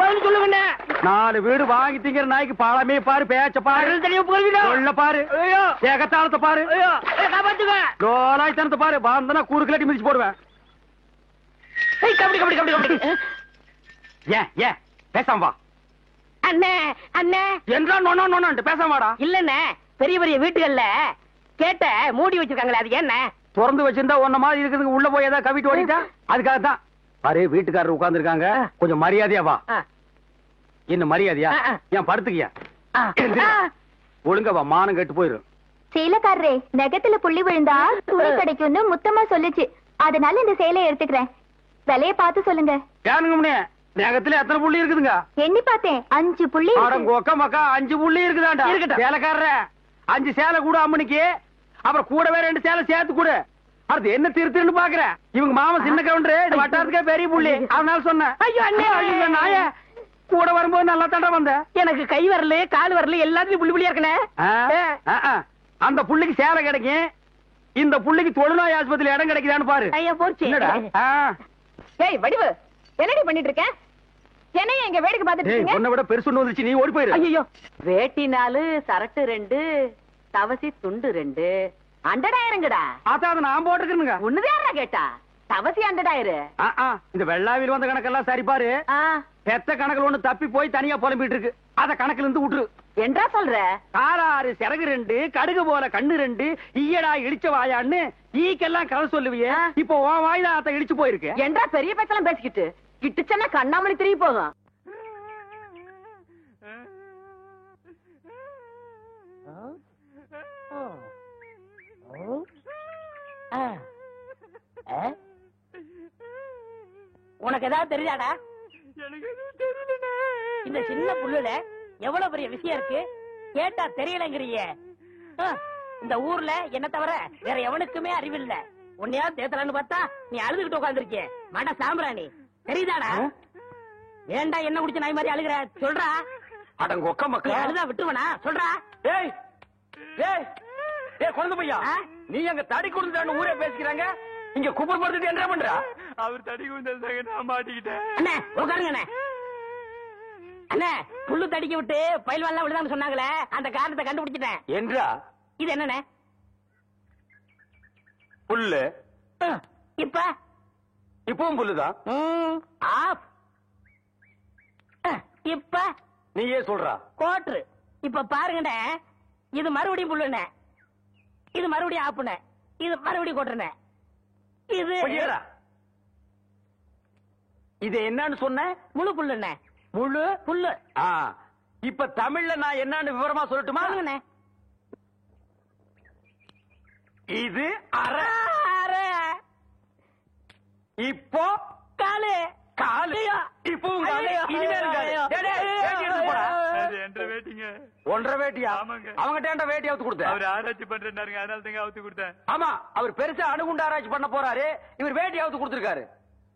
பதில் சொல்லுங்க. 4 வீடு வாங்கி திங்கிற நாய்க்கு பழமே பாரு, பேச்ச பாரு, கடல் தண்ணியா உப்பு கறிக்கினா? சொல்ல பாரு, ஏகத்தாளத்தை பாரு, காப்பாத்துக்க. லோலாய்த்தனத்தை பாரு. பாந்தனா கூறு கிளட்டி மிதிச்சு போடுவேன். கபடி கபடி கபடி கபடி. ஏன் பேசாம வா. அண்ணே அண்ணே என்றா நோன்னு பேசாம வாடா. இல்லண்ணே, பெரிய பெரிய வீட்டுகள்ல கேட்ட மூடி வச்சிருக்காங்களே, அது என்ன? திறந்து வச்சிருந்தா ஒன்ன மாதிரி இருக்குதுங்க. உள்ள போய் ஏதாவது கவிட்டு ஓடிட்டா அதுக்காக தான். பாரு, வீட்டுக்காரர் உட்கார்ந்து இருக்காங்க. கொஞ்சம் மரியாதையா வா. என்ன மரியாதையா? ஏன் படுத்துக்கியா? ஒழுங்கா வா, மானம் கெட்டு போயிரும். சேலைக்காரரே, நெகத்துல புள்ளி விழுந்தா துணி கிடைக்கும்னு முத்தமா சொல்லுச்சு. அதனால இந்த சேலையை எடுத்துக்கிறேன். விலைய பார்த்து சொல்லுங்க. ஏனுங்க, நகத்துல எத்தனை புள்ளி இருக்குதுங்க? எண்ணி பார்த்தேன், 5 புள்ளி. கொக்க மக்கா 5 புள்ளி இருக்குதாண்டா. சேலைக்காரர 5 சேலை கூட அம்மனுக்கு. அப்புறம் கூடவே 2 சேலை சேர்த்து கூட. அது என்ன திருத்துன்னு பாக்குற? இவங்க மாமன் சின்ன கவுண்டரு, இந்த வட்டாரத்துக்கே பெரிய புள்ளி. அதனால சொன்னேன். ஐயோ அண்ணே, நாய கூட வரும்போது நல்லா தாண்டா வந்த. எனக்கு கை வரல, கால் வரல, எல்லாத்துலயும் புள்ளி புள்ளியா இருக்கனே. அந்த புள்ளிக்கு சேலை கிடைக்கும். இந்த புள்ளிக்கு தொழுநோய் ஆஸ்பத்திரியில இடம் கிடைக்குதான்னு பாரு. ஐயா போச்சு. ஏய் வடிவு, என்னடி பண்ணிட்டு இருக்க? என்னைய எங்க வேடிக்கை பார்த்துட்டு இருக்கீங்க? உன்னை விட பெருசு ஒண்ணு வந்துச்சு, நீ ஓடி போயிரு. ஐயோ, வேட்டி 4, சரட்டு 2, தவசி துண்டு 2, அண்டடாயிரங்கடா. அதான் நான் போட்டுக்கிறேனுங்க. ஒண்ணுதாரா கேட்டா? தவசி அண்டடாயிரு. இந்த வெள்ளாவில் வந்த கணக்கெல்லாம் சரி பாரு. பெத்த கணக்குல ஒண்ணு தப்பி போய் தனியா புலம்பிட்டு இருக்கு. அத கணக்குல இருந்து விட்டுரு. என்றா சொல்ற? காராறு சிறகு 2, கடுகு போல கண்ணு 2, ஈயடா இடிச்ச வாயான்னு ஈக்கெல்லாம் கதை சொல்லுவியே. இப்போ உன் வாயில அத இடிச்சு போயிருக்கு. என்றா பெரிய பேச்செல்லாம் பேசிக்கிட்டு கிட்டுச்சன்னா கண்ணாமணி திரும்பி போகும். உனக்கு ஏதாவது தெரியாதா? இந்த சின்ன புல்லுல எவ்வளவு பெரிய விஷயம் இருக்கு. கேட்டா தெரியலங்கிறிய. இந்த ஊர்ல என்ன தவிர வேற எவனுக்குமே அறிவில்ல. உன்னையா தேத்தலான்னு பார்த்தா நீ அழுதுகிட்டு உட்காந்துருக்கிய. மட சாம்பிராணி தெரியுதாடா? ஏண்டா என்ன குடிச்ச நாய் மாதிரி அழுகுற? சொல்றா. அடங்க ஒக்க மக்கா, அழுதா விட்டுருவனா? சொல்றா. ஏய் ஏய் ஏய் குழந்தை பையா, நீ அங்க தடி குடுந்தான்னு ஊரே பேசிக்கிறாங்க. இங்க குப்பர் படுத்துட்டு என்ன பண்றா? அவர் தடி குடுந்தாங்க, நான் மாட்டிக்கிட்டேன். அண்ணே உட்காருங்க அண்ணே. அண்ணே, புல்லு தடிக்க விட்டு பயில்வான்லாம் விழுதான்னு சொன்னாங்களே, அந்த காரணத்தை கண்டுபிடிச்சிட்டேன். என்றா? இது என்னண்ணே? புல்லு. இப்ப இப்பவும் புல்லுதான். ஆஃப். இப்ப நீயே சொல்றா. கோட்ரு. இப்ப பாருங்கண்ணே, இது மறுபடியும் புல்லுண்ணே, இது மறுபடியும் ஆப்புண்ணே, இது மறுபடியும் கோட்டுறேன். இது இது என்னன்னு சொன்ன? முழு புல்லுண்ணே. முழு புல்லு. இப்ப தமிழ்ல நான் என்னன்னு விவரமா சொல்லட்டுமா? இது அரை. இப்போ காலு. காலு. இப்பவும் காலு. இனிமேலும் காலு. ஒன்றரை வேட்டியா? அவங்கிட்ட வேட்டி அவுத்து கொடுத்த. அவர் ஆராய்ச்சி பண்றாருங்க, அதனால தாங்க அவுத்து கொடுத்தேன். ஆமா, அவர் பெருசா அணுகுண்டு ஆராய்ச்சி பண்ண போறாரு. இவர் வேட்டி அவுத்து கொடுத்திருக்காரு.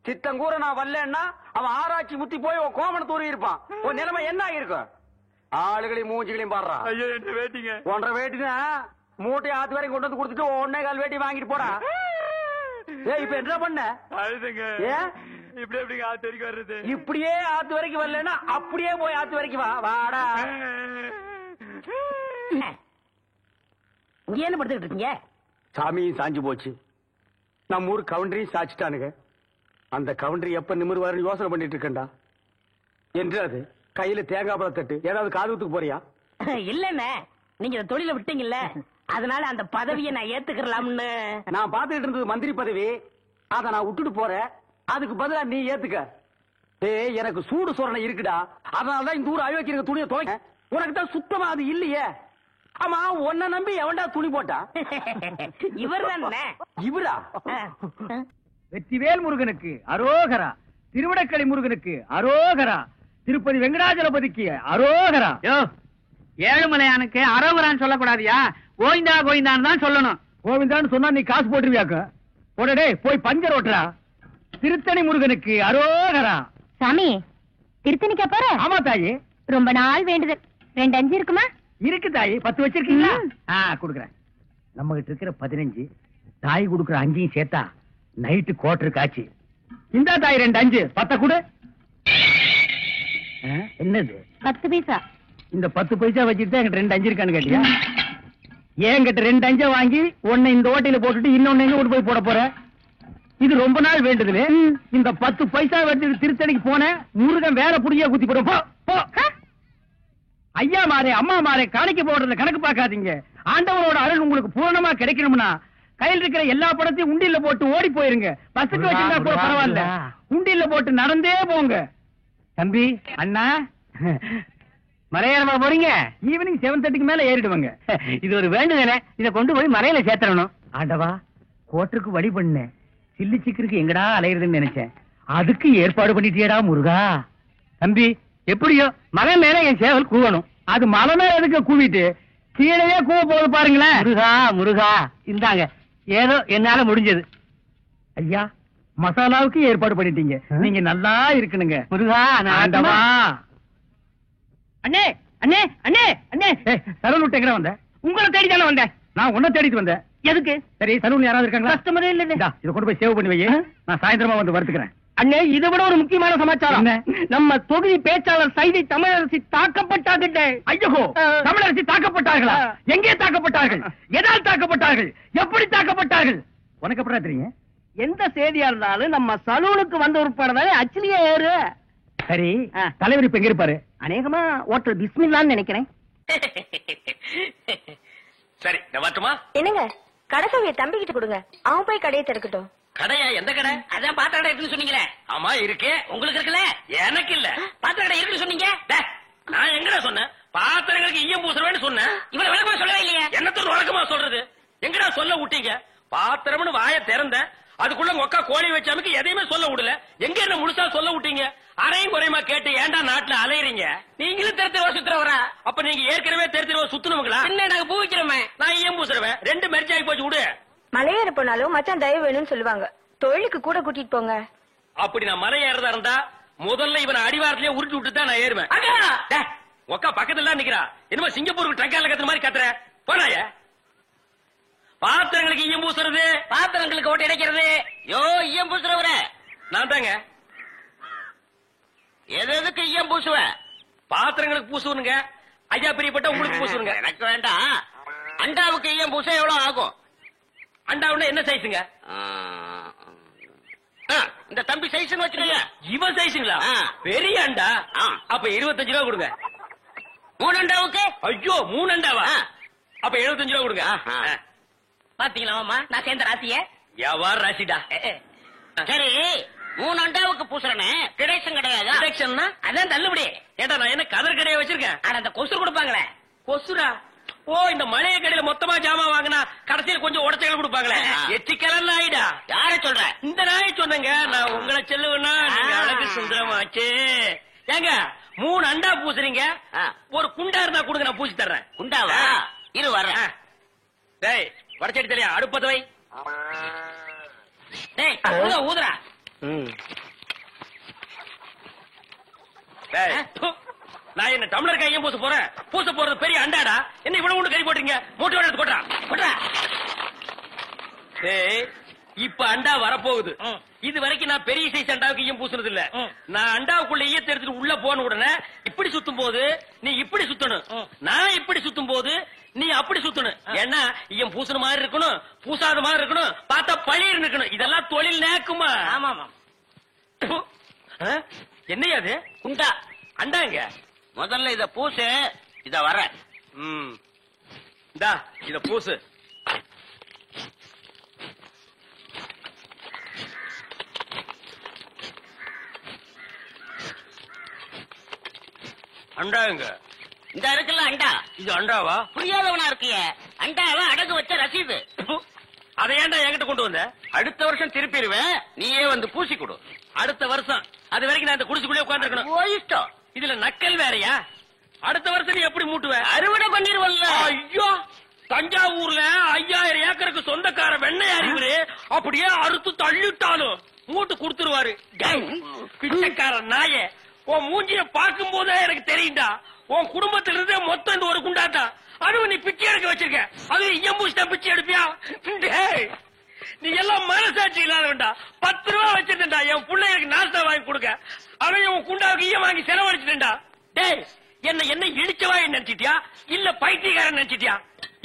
சித்தங்கூர நான் வரலன்னா அவன் ஆராய்ச்சி முத்தி போய் கோமண தூரி இருப்பான். உன் நிலைமை என்ன ஆகிருக்கும்? ஆளுகளையும் மூஞ்சிகளையும் பாடுறான். ஐயோ என்று வேட்டிங்க. ஒன்றரை வேட்டிதான் மூட்டை ஆத்து வரைக்கும் கொண்டு வந்து கொடுத்துட்டு 1.25 வேட்டி வாங்கிட்டு போடா. இப்ப என்ன பண்ண? அழுதுங்க. ஏன் இப்படி எப்படிங்க ஆத்து வரைக்கும் வர்றது? இப்படியே ஆத்து வரைக்கும் வரலன்னா அப்படியே போய் ஆத்து வரைக்கும் வா. வாடா. இங்க என்ன படுத்துக்கிட்டு இருக்கீங்க? சாமியும் சாஞ்சு போச்சு, நம்ம ஊர் கவுண்டரையும் சாச்சிட்டானுங்க. அந்த கவுண்டரி எப்ப நிமிர்வாருன்னு யோசனை பண்ணிட்டு இருக்கேன்டா. என்று அது கையில தேங்காய் பழம் தட்டு ஏதாவது காதுகுத்துக்கு போறியா? இல்லண்ணே, நீங்க இந்த தொழில விட்டீங்கல்ல, அதனால அந்த பதவியை நான் ஏத்துக்கலாம்னு. நான் பாத்துக்கிட்டு இருந்தது மந்திரி பதவி, அத நான் விட்டுட்டு போறேன். அதுக்கு பதிலா நீ ஏத்துக்க. ஏய், எனக்கு சூடு சொரணை இருக்குடா. அதனாலதான் இந்த ஊர் அயோக்கிய துணியை துவைக்க. உனக்கு தான் சுத்தமா அது இல்லையே. ஆமா, உன்னை நம்பி எவன்டா துணி போட்டா? இவர் தானே. இவரா? வெற்றிவேல் முருகனுக்கு அரோகரா, திருவிடக்கலை முருகனுக்கு அரோகரா, திருப்பதி வெங்கடாஜலபதிக்கு அரோகரா. ஏழுமலையானுக்கு அரோகரான்னு சொல்லக்கூடாதியா, கோவிந்தா கோவிந்தான்னு தான் சொல்லணும். கோவிந்தான்னு சொன்னா நீ காசு போட்டுருவியாக்க. போடடே, போய் பஞ்சர் ஓட்டுறா. திருத்தணி முருகனுக்கு அரோகரா. சாமி, திருத்தணிக்கா போற? ஆமா தாயி, ரொம்ப நாள் வேண்டுதல். 2 5 இருக்குமா? இருக்கு தாயி. 10 வச்சிருக்கீங்களா? குடுக்குறேன். நம்ம கிட்ட இருக்கிற 15, தாய் குடுக்குற 5 சேர்த்தா நைட்டு கோட்டருக்கு ஆச்சு. இந்த தாய் 2 5 10 கொடு. என்னது 10 பைசா? இந்த 10 பைசா வச்சுட்டு என்கிட்ட 2 5 இருக்கான்னு கேட்டியா? என்கிட்ட 2 5 வாங்கி ஒன்னு இந்த ஓட்டையில போட்டுட்டு இன்னொன்னு எங்க கொண்டு போய் போட போற? இது ரொம்ப நாள் வேண்டுதல். இந்த 10 பைசா வச்சு திருத்தணிக்கு போன முருகன் வேற புடியா குத்தி போடும். போ போ. ஐயா மாரே, அம்மா மாரே, காணிக்க போடுறதுல கணக்கு பார்க்காதீங்க. ஆண்டவரோட அருள் உங்களுக்கு பூரணமா கிடைக்கணும்னா கையில் இருக்கிற எல்லா படத்தையும் உண்டியில போட்டு ஓடி போயிருங்க. பஸ்ஸுக்கு வச்சிருந்தா கூட பரவாயில்ல, உண்டியில போட்டு நடந்தே போங்க. தம்பி, அண்ணா, மலையேறமா போறீங்க? ஈவினிங் 7:30க்கு மேல ஏறிடுவாங்க. இது ஒரு வேண்டுதல, இத கொண்டு போய் மலையில சேர்த்தரணும். ஆண்டவா, கோட்டருக்கு வழி பண்ண சில்லி சிக்கருக்கு எங்கடா அலையிறதுன்னு நினைச்சேன். அதுக்கு ஏற்பாடு பண்ணிட்டியடா முருகா. தம்பி, எப்படியோ மலை மேல என் சேவல் கூவணும். அது மலை மேல எதுக்கு கூவிட்டு கீழே கூவ போது பாருங்களேன். முருகா முருகா, இந்தாங்க ஏதோ என்னால முடிஞ்சது. ஐயா, மசாலாவுக்கு ஏற்பாடு பண்ணிட்டீங்க. நீங்க நல்லா இருக்கணுங்க முருகா. ஆண்டவா. அண்ணே அண்ணே அண்ணே அண்ணே, சலூன் விட்டு எங்க வந்த? உங்களை தேடி தானே வந்தேன். நான் உன்னை தேடிட்டு வந்தேன். எதுக்கு? சரி, சலூன் யாராவது இருக்காங்களா? கஸ்டமரே இல்ல. இதை கொண்டு போய் சேவ் பண்ணி வை. நான் சாயந்தரமா வந்து வருத்துக்கிறேன். அண்ணே, இதை விட ஒரு முக்கியமான சமாச்சாரம். நம்ம தொகுதி பேச்சாளர் சைதை தமிழரசி தாக்கப்பட்டாங்க. ஐயோ, தமிழரசி தாக்கப்பட்டார்களா? எங்கே தாக்கப்பட்டார்கள்? எதால் தாக்கப்பட்டார்கள்? எப்படி தாக்கப்பட்டார்கள்? உனக்கு எப்படி தெரியும்? எந்த செய்தியா இருந்தாலும் நம்ம சலூனுக்கு வந்த உட்படதானே அச்சிலியே ஏறு. சரி, தலைவர் இப்ப எங்க இருப்பாரு? அநேகமா ஓட்டல் பிஸ்மில்லான்னு நினைக்கிறேன். சரி, நான் வரட்டுமா? என்னங்க, கடைசாவியை தம்பி கிட்ட கொடுங்க, அவன் போய் கடையை திறக்கட்டும். கடையா? எந்த கடை? அதான் பாத்திர கடை இருக்குன்னு சொன்னீங்களே. ஆமா, இருக்கே. உங்களுக்கு இருக்குல்ல? எனக்கு இல்ல. பாத்திர கடை இருக்குன்னு சொன்னீங்க. டேய், நான் எங்கடா சொன்னேன்? பாத்திரங்களுக்கு ஈயம் பூசுறவேன்னு சொன்னேன். இவ்வளவு விளக்கமா சொல்லவே இல்லையா? என்னத்தோட வழக்கமா சொல்றது? எங்கடா சொல்ல விட்டீங்க? பாத்திரம்னு வாய திறந்த அதுக்குள்ள மொக்கா கோழி வச்சாமுக்கு எதையுமே சொல்ல விடல. எங்க என்ன முழுசா சொல்ல விட்டீங்க? அரையும் குறையுமா கேட்டு ஏன்டா நாட்டுல அலையறீங்க? நீங்களும் தெரு சுத்துறவரா? அப்ப நீங்க ஏற்கனவே தெரு சுத்துனவங்களா? என்ன, நாங்க பூ வைக்கிறோமே. நான் ஈயம் பூசுறவன். 2 மெர்ஜாகி போச்சு. விடு. மலையேற போனாலும் மச்சான் தயவு வேணும்னு சொல்லுவாங்க. தொழிலுக்கு கூட கூட்டிட்டு போங்க. அப்படி நான் மலை ஏறதா இருந்தா முதல்ல இவனை அடிவாரத்திலேயே உருட்டி விட்டு தான் நான் ஏறுவேன். டேய், உக்கா பக்கத்துல நிக்கிறா. என்னமோ சிங்கப்பூருக்கு ட்ரங்கால கத்துற மாதிரி கத்துற. போனாய பாத்திரங்களுக்கு ஈயம் பூசுறது, பாத்திரங்களுக்கு ஓட்டு இடைக்கிறது. யோ ஈயம் பூசுறவர நான் தாங்க. எதுக்கு ஈயம் பூசுவ? பாத்திரங்களுக்கு பூசுவனுங்க. ஐயா பிரியப்பட்ட உங்களுக்கு பூசுவனுங்க. எனக்கு வேண்டாம். அண்டாவுக்கு ஈயம் பூச எவ்வளவு ஆகும்? அண்டாவுன்னா என்ன சைஸுங்க? இந்த தம்பி சைஸ் வச்சுக்கோங்க. இவன் சைஸுங்களா? பெரிய அண்டா. அப்ப 25 ரூபா கொடுங்க. 3 அண்டாவுக்கு? ஐயோ, 3 அண்டாவா? அப்ப 75 ரூபா கொடுங்க. பாத்தீங்களா மாமா, நான் சேர்ந்த ராசிய. வியாபார ராசிடா. சரி, 3 அண்டாவுக்கு பூசுறனே கிடைச்சும் கிடையாது. டிடக்ஷன்னா அதான் தள்ளுபடி. ஏண்டா நான் என்ன கதர் கடையை வச்சிருக்கேன்? ஆனா அந்த கொசு கொடுப்பாங்களே. கொசுரா? ஓ, இந்த மளிகை கடையில மொத்தமா ஜாமான் வாங்கினா கடைசியில கொஞ்சம் உடச்சல் கொடுப்பாங்களே. எச்சிக்கலன் நாயிடா. யார சொல்ற? இந்த நாய் சொன்னங்க. நான் உங்களை செல்லுவேன்னா நீங்க அழகு சுந்தரமாச்சு. ஏங்க 3 அண்டா பூசுறீங்க, ஒரு குண்டா இருந்தா கொடுங்க, நான் பூசி தர்றேன். குண்டாவா? இரு வரேன். டேய், வடச்சடி தெரியா? அடுப்பத வை. டேய், ஊதுறா. டேய், நான் என்ன டம்ளர் கையும் பூச போறேன்? பூச போறது பெரிய அண்டாடா. என்ன இவ்வளவு ஒண்ணு கை போட்டீங்க? மூட்டை எடுத்து கொட்டா. டேய், இப்ப அண்டா வரப்போகுது. இது வரைக்கும் நான் பெரிய சைஸ் அண்டாவுக்கு ஈயம் பூசுனது இல்ல. நான் அண்டாவுக்குள்ள ஈயத்தை எடுத்துட்டு உள்ள போன உடனே இப்படி சுத்தும் போது நீ இப்படி சுத்தணும், நான் இப்படி சுத்தும் போது நீ அப்படி சுத்தணும். ஏன்னா ஈயம் பூசுன மாதிரி இருக்கணும், பூசாத மாதிரி இருக்கணும், பார்த்தா பழிர் இருக்கணும். இதெல்லாம் தொழில் நேக்குமா? ஆமாமா. என்னையா அது? குண்டா. அண்டாங்க முதல்ல இத பூசு. இத வர. இந்தா இத பூசு. அண்டாங்க இந்த இருக்குல்ல அண்டா. இது அண்டாவா? புரியாதவனா இருக்கிய. அண்டாவை அடகு வச்ச ரசீது. அதை ஏன்டா என்கிட்ட கொண்டு வந்த? அடுத்த வருஷம் திருப்பிடுவேன், நீயே வந்து பூசி கொடு. அடுத்த வருஷம் அது வரைக்கும் நான் இந்த குடிசுக்குள்ளே உட்கார்ந்து இருக்கணும். போயிட்டோம். இதுல நக்கல் வேறயா? அடுத்த வருஷம் நீ எப்படி மூட்டுவ? அறுவடை பண்ணிடுவல்ல. ஐயோ, தஞ்சாவூர்ல 5000 ஏக்கருக்கு சொந்தக்கார வெண்ணெய் அறிவுரு அப்படியே அறுத்து தள்ளிட்டாலும் மூட்டு கொடுத்துருவாரு. பிச்சைக்கார நாயே, உன் மூஞ்சிய பார்க்கும் போதே எனக்கு தெரியும்டா, உன் குடும்பத்தில இருந்தே மொத்தம் இந்த ஒரு குண்டாட்டா. அதுவும் நீ பிச்சை எடுக்க வச்சிருக்க, அது எம்பூசிட்டா பிச்சை எடுப்பியா? நீ எல்லாம் மனசாட்சி இல்லாதவன்டா. 10 ரூபா வச்சிருந்தா என் பிள்ளைகளுக்கு நாஸ்தா வாங்கி கொடுக்க, அவன் உன் குண்டாவுக்கு ஈய வாங்கி செலவழிச்சிட்டா. டேய், என்ன இடிச்சவா நினைச்சிட்டியா இல்ல பைத்தியக்காரன் நினைச்சிட்டியா?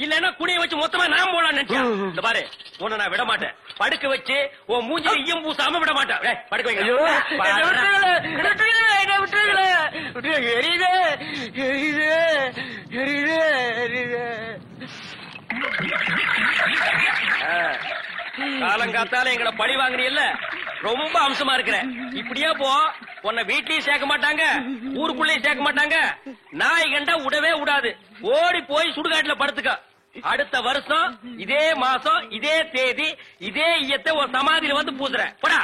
இல்லன்னா குனிய வச்சு மொத்தமா நான் போலாம் நினைச்சியா? இந்த பாரு, உன்னை நான் விட மாட்டேன். படுக்க வச்சு உன் மூஞ்சில ஈயம் பூசாம விட மாட்டேன். படுக்க வைக்க. காலங்காத்தால எங்களை பழி வாங்குறீல்ல, ரொம்ப அம்சமா இருக்கிற. இப்படியே போ, உன்னை வீட்லயும் சேர்க்க மாட்டாங்க, ஊருக்குள்ளேயும் சேர்க்க மாட்டாங்க. நாய் கண்டா விடவே விடாது. ஓடி போய் சுடுகாட்டுல படுத்துக்க. அடுத்த வருஷம் இதே மாசம் இதே தேதி இதே ஈயத்தை ஒரு சமாதியில வந்து பூசுறேன். போடா.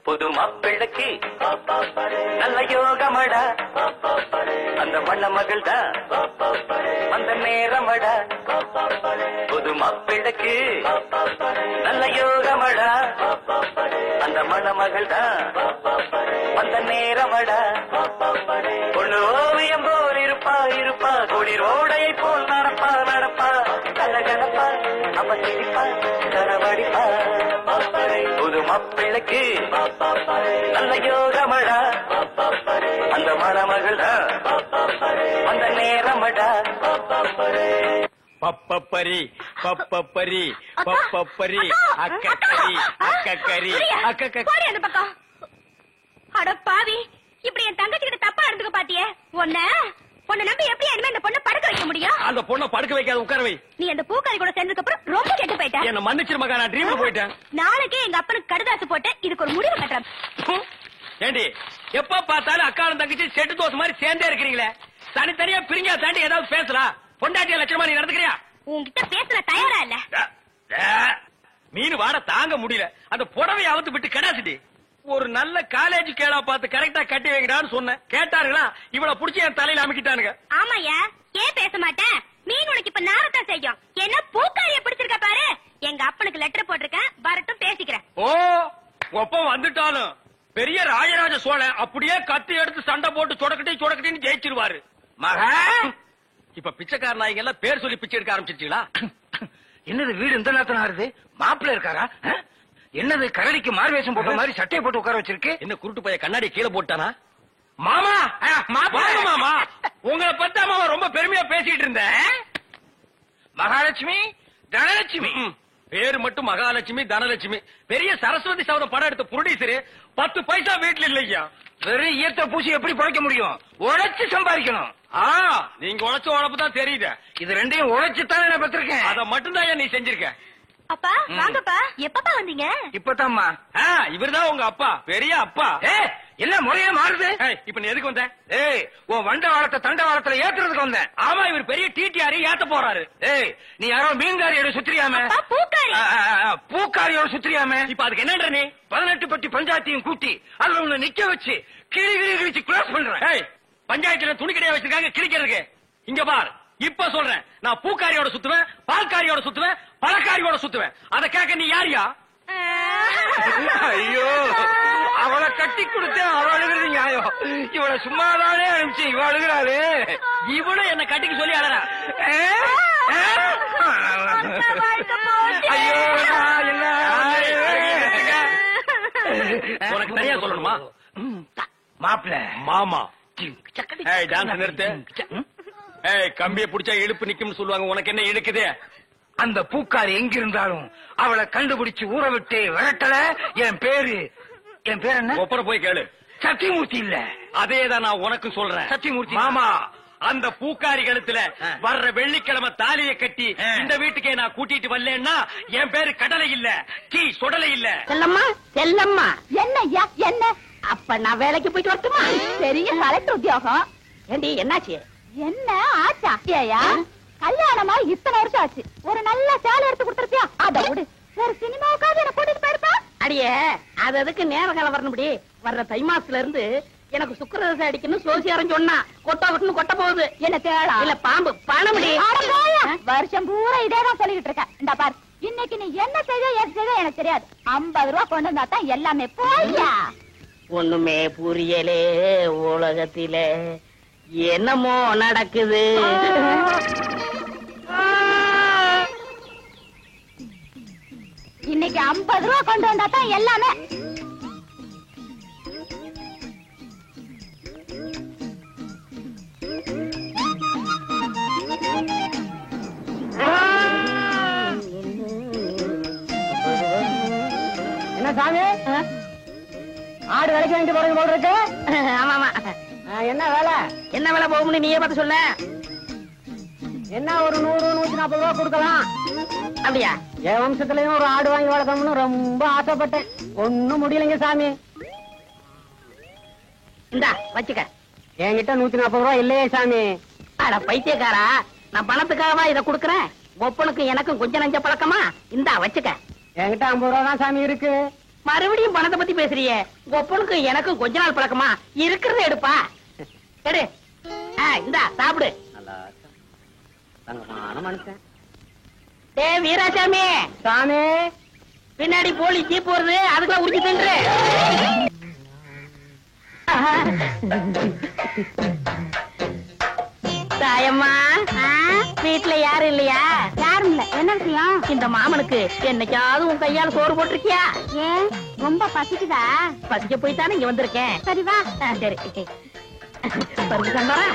புது மாப்பிள்ளைக்கு நல்ல யோகமடா, அந்த மண்ண மகள்தா அந்த நேரமடா. புது மாப்பிள்ளைக்கு நல்ல யோகமடா, அந்த மண்ண மகள்தா அந்த நேரமடா. பொண்ணு ஓவியம் போல் இருப்பா இருப்பா, குளிரோடையை போல் நடப்பா நடப்பா, கலகலப்பா அவ சிரிப்பா கரவடிப்பா. புது மாப்பிள்ளைக்கு நல்ல யோகமடா, அந்த மணமகள்தா அந்த நேரமடா. பப்பப்பரி பப்பப்பரி பப்பப்பரி அக்கக்கரி அக்கக்கரி போடி அந்த பக்கம். அட பாவி, இப்படி என் தங்கச்சி கிட்ட தப்பா இருந்துக்க பாத்தியே. உன்னை நம்பி எப்படி இனிமே இந்த பொண்ணை படுக்க வைக்க முடியும்? அந்த பொண்ணை படுக்க வைக்காத, உட்கார வை. நீ அந்த பூக்காரி கூட சேர்ந்ததுக்கு அப்புறம் ரொம்ப கெட்டு போயிட்ட. என்ன மன்னிச்சிரு மகா, நான் ட்ரீம்ல போயிட்டேன். நாளைக்கே எங்க அப்பனுக்கு கடுதாசு போட்டு இதுக்கு ஒரு முடிவு கட்டுறேன். ஏண்டி, எப்ப பார்த்தாலும் அக்காவும் தங்கச்சி செட்டு தோசை மாதிரி சேர்ந்தே இருக்கிறீங்களே, தனித்தனியா பிரிஞ்சா தாண்டி ஏதாவது பேசலாம். பொண்டாட்டிய லட்சணமா நீ நடந்துக்கிறியா? உன்கிட்ட பேசுற தயாரா இல்ல. மீன் வாட தாங்க முடியல, அந்த புடவை அவுத்து விட்டு கடாசிட்டி. ஒரு நல்ல காலேஜ் கேளா பார்த்து கரெக்டா கட்டி வைக்கிறான்னு சொன்னேன். கேட்டாருங்களா? இவ்வளவு புடிச்சு என் தலையில அமைக்கிட்டானுங்க. ஆமாயா, ஏன் பேச மாட்டேன்? மீன் உனக்கு இப்ப நாரத்தான் செய்யும். என்ன பூக்காரிய பிடிச்சிருக்க பாரு. எங்க அப்பனுக்கு லெட்டர் போட்டிருக்கேன், வரட்டும் பேசிக்கிறேன். ஓ, ஒப்பம் வந்துட்டாலும் பெரிய ராஜராஜ சோழன் அப்படியே கத்தி எடுத்து சண்டை போட்டு சொடக்கட்டின்னு ஜெயிச்சிருவாரு. மகா, இப்ப பிச்சைக்கார நாய்ங்க எல்லாம் பேர் சொல்லி பிச்சை எடுக்க ஆரம்பிச்சிருச்சீங்களா? என்னது வீடு இந்த நேரத்துல ஆறுது? மாப்பிள்ள இருக்காரா? என்னது கரடிக்கு மார்வேஷம் போட்ட மாதிரி சட்டையை போட்டு உட்கார வச்சிருக்கு? என்ன குருட்டு பைய கண்ணாடி கீழே போட்டானா? மாமா வாங்க மாமா, உங்களை பத்தி மாமா ரொம்ப பெருமையா பேசிட்டு இருந்தேன். மகாலட்சுமி தனலட்சுமி பேரு மட்டும் மகாலட்சுமி தனலட்சுமி. பெரிய சரஸ்வதி சபதம் படம் எடுத்த ப்ரொடியூசர் 10 பைசா வீட்டுல இல்லையா. வெறும் ஈயத்தை பூசி எப்படி பிழைக்க முடியும்? உழைச்சு சம்பாதிக்கணும். நீங்க உழைச்ச உழைப்பு தான் தெரியுது. இது ரெண்டையும் உழைச்சுத்தானே நான் பத்திருக்கேன். அத மட்டும் தான் நீ செஞ்சிருக்க. அப்பா வாங்கப்பா, எப்பப்பா வந்தீங்க? இப்பதாம்மா. இவர்தான் உங்க அப்பா, பெரிய அப்பா. என்ன முறையே மாறுது? இப்ப நீ எதுக்கு வந்த? உன் வண்ட வாழத்தை தண்ட வாழத்துல ஏத்துறதுக்கு வந்தேன். ஆமா, இவர் பெரிய டிடிஆர் ஏத்த போறாரு. நீ யாரோ மீன்காரியோட சுத்திரியாம? பூக்காரி பூக்காரியோட சுத்திரியாம? இப்ப அதுக்கு என்னன்ற நீ? 18 பட்டி பஞ்சாயத்தையும் கூட்டி அதுல உன்னை நிக்க வச்சு கிழிச்சு கிளாஸ் பண்றேன். பஞ்சாயத்துல துணி கடையா வச்சிருக்காங்க கிழிக்கிறதுக்கு. இங்க பார், இப்ப சொல்றேன், நான் பூக்காரியோட சுத்துவேன், பால்காரியோட சுத்துவேன், பழக்காரியோட சுத்துவேன். அத கேட்க நீ யாரியா? ஐயோ அவளை கட்டி கொடுத்தேன், அவ அழுகிறது நியாயம். இவளை சும்மாதானே அனுப்பிச்சு இவ அழுகிறாரு. இவனும் என்ன கட்டிக்கு சொல்லி அழறா. ஐயோ நான் என்ன உனக்கு நிறைய சொல்லணுமா? மாப்பிள்ள மாமா டான்ஸ் நிறுத்து. கம்பியை புடிச்சா இழுப்பு நிக்கும்னு சொல்லுவாங்க. உனக்கு என்ன இழுக்குது? அந்த பூக்காரி எங்க இருந்தாலும் அவளை கண்டுபிடிச்சு ஊற விட்டு விரட்டல. என் பேர் என்ன? அப்புறம் போய் கேளு. சத்தியமூர்த்தி இல்ல. அதேதான் நான் உனக்கு சொல்றேன். சத்தியமூர்த்தி மாமா, அந்த பூக்காரி கழுத்துல வர்ற வெள்ளிக்கிழமை தாலியை கட்டி இந்த வீட்டுக்கே நான் கூட்டிட்டு வரலன்னா என் பேரு கடலை இல்ல, கீ சொடலை இல்ல. செல்லம்மா செல்லம்மா, என்ன ஐயா என்ன? அப்ப நான் வேலைக்கு போயிட்டு வரட்டுமா? பெரிய கலெக்டர் உத்தியோகம். ஏண்டி என்னாச்சு? என்ன ஆச்சா? ஐயா கல்யாணமா இத்தனை வருஷம் ஆச்சு, ஒரு நல்ல சேலை எடுத்து கொடுத்துருப்பியா? அத விடு, ஒரு சினிமாவுக்காவது என்ன கூட்டிட்டு போயிருப்பா. அடியே, அது அதுக்கு நேர காலம் வரணும்படி. வர்ற தை மாசத்துல இருந்து எனக்கு சுக்கரதசை அடிக்கணும் சோசியாரம் சொன்னா கொட்டா கொட்டுன்னு கொட்ட போகுது. என்ன தேடா இல்ல பாம்பு பணமுடி. வருஷம் பூரா இதேதான் சொல்லிட்டு இருக்க. இந்த பாரு, இன்னைக்கு நீ என்ன செய்த ஏது செய்த எனக்கு தெரியாது. 50 ரூபா கொண்டு வந்தா தான் எல்லாமே. போய்யா. ஒண்ணுமே புரியலே உலகத்திலே, என்னமோ நடக்குது. இன்னைக்கு 50 ரூபா கொண்டு வந்தா தான் எல்லாமே. என்ன சாமி, ஆடு விலைக்கு வேண்டி போறது போல இருக்கு. ஆமா ஆமா. என்ன வேலை? என்ன வேலை போகும்னு நீயே பார்த்து சொல்ல. என்ன ஒரு 100 140 ரூபா கொடுக்கலாம். அப்படியா? என் வம்சத்துலயும் ஒரு ஆடு வாங்கி வளர்க்கணும்னு ரொம்ப ஆசைப்பட்டேன். ஒண்ணும் முடியலைங்க சாமி. இந்தா வச்சுக்க. என்கிட்ட 140 ரூபா இல்லையே சாமி. அட பைத்தியக்காரா, நான் பணத்துக்காகவா இதை கொடுக்கறேன்? ஒப்பனுக்கு எனக்கும் கொஞ்சம் நஞ்ச பழக்கமா? இந்தா வச்சுக்க. என்கிட்ட 50 ரூபா தான் சாமி இருக்கு. மறுபடியும் பணத்தை பத்தி பேசுறியே. ஒப்பனுக்கு எனக்கும் கொஞ்ச நாள் பழக்கமா? இருக்கிறத எடுப்பா. எடு. இந்தா சாப்பிடு. மனுஷன். டே வீராசாமி சாமி, பின்னாடி போலி ஜீப் வருது, அதுக்குள்ள உரிச்சு தின்று. தாயம்மா, வீட்டுல யாரும் இல்லையா? யாரும் இல்ல. என்ன விஷயம்? இந்த மாமனுக்கு என்னைக்காவது உன் கையால சோறு போட்டிருக்கியா? ஏன் ரொம்ப பசிக்குதா? பசிக்க போய் தானே இங்க வந்திருக்கேன். சரி வா. சரி பருப்பு சாம்பாரா?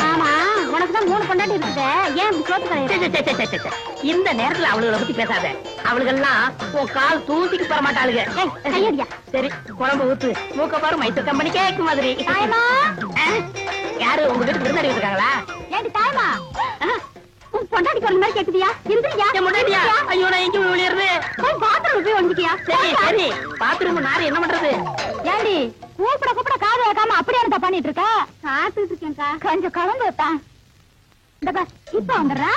ஆமா, உனக்குதான் 3 பொண்டாட்டி இருக்குது, ஏன் இப்படி சோத்து கிடையாது? இந்த நேரத்துல அவளுகளை பத்தி பேசாத. அவளுகெல்லாம் உன் கால் தூசிக்கு பெற மாட்டாளுங்க. ஐயடியா. சரி குழம்பு ஊத்து. மூக்க பாரு மைசூர் கம்பெனி கேக்கு மாதிரி. தாயமா, யாரு உங்க வீட்டுக்கு விருந்தாடி இருக்காங்களா? ஏண்டி தாயமா, உன் பொண்டாட்டி சொல்ற மாதிரி கேக்குதியா? இருந்துறியா? முன்னாடியா? ஐயோ நான் எங்க விளையாடுறது? பாத்ரூம் போய் வந்துட்டியா? சரி சரி, பாத்ரூம் நாரு என்ன பண்றது? ஏண்டி கூப்பிட கூப்பிட காது வைக்காம அப்படியே இருந்தா பண்ணிட்டு இருக்க? காத்துட்டு இருக்கேன்க்கா, கொஞ்சம் கலந்து வைத்தா. இந்த பார், இப்ப வந்துடுறா.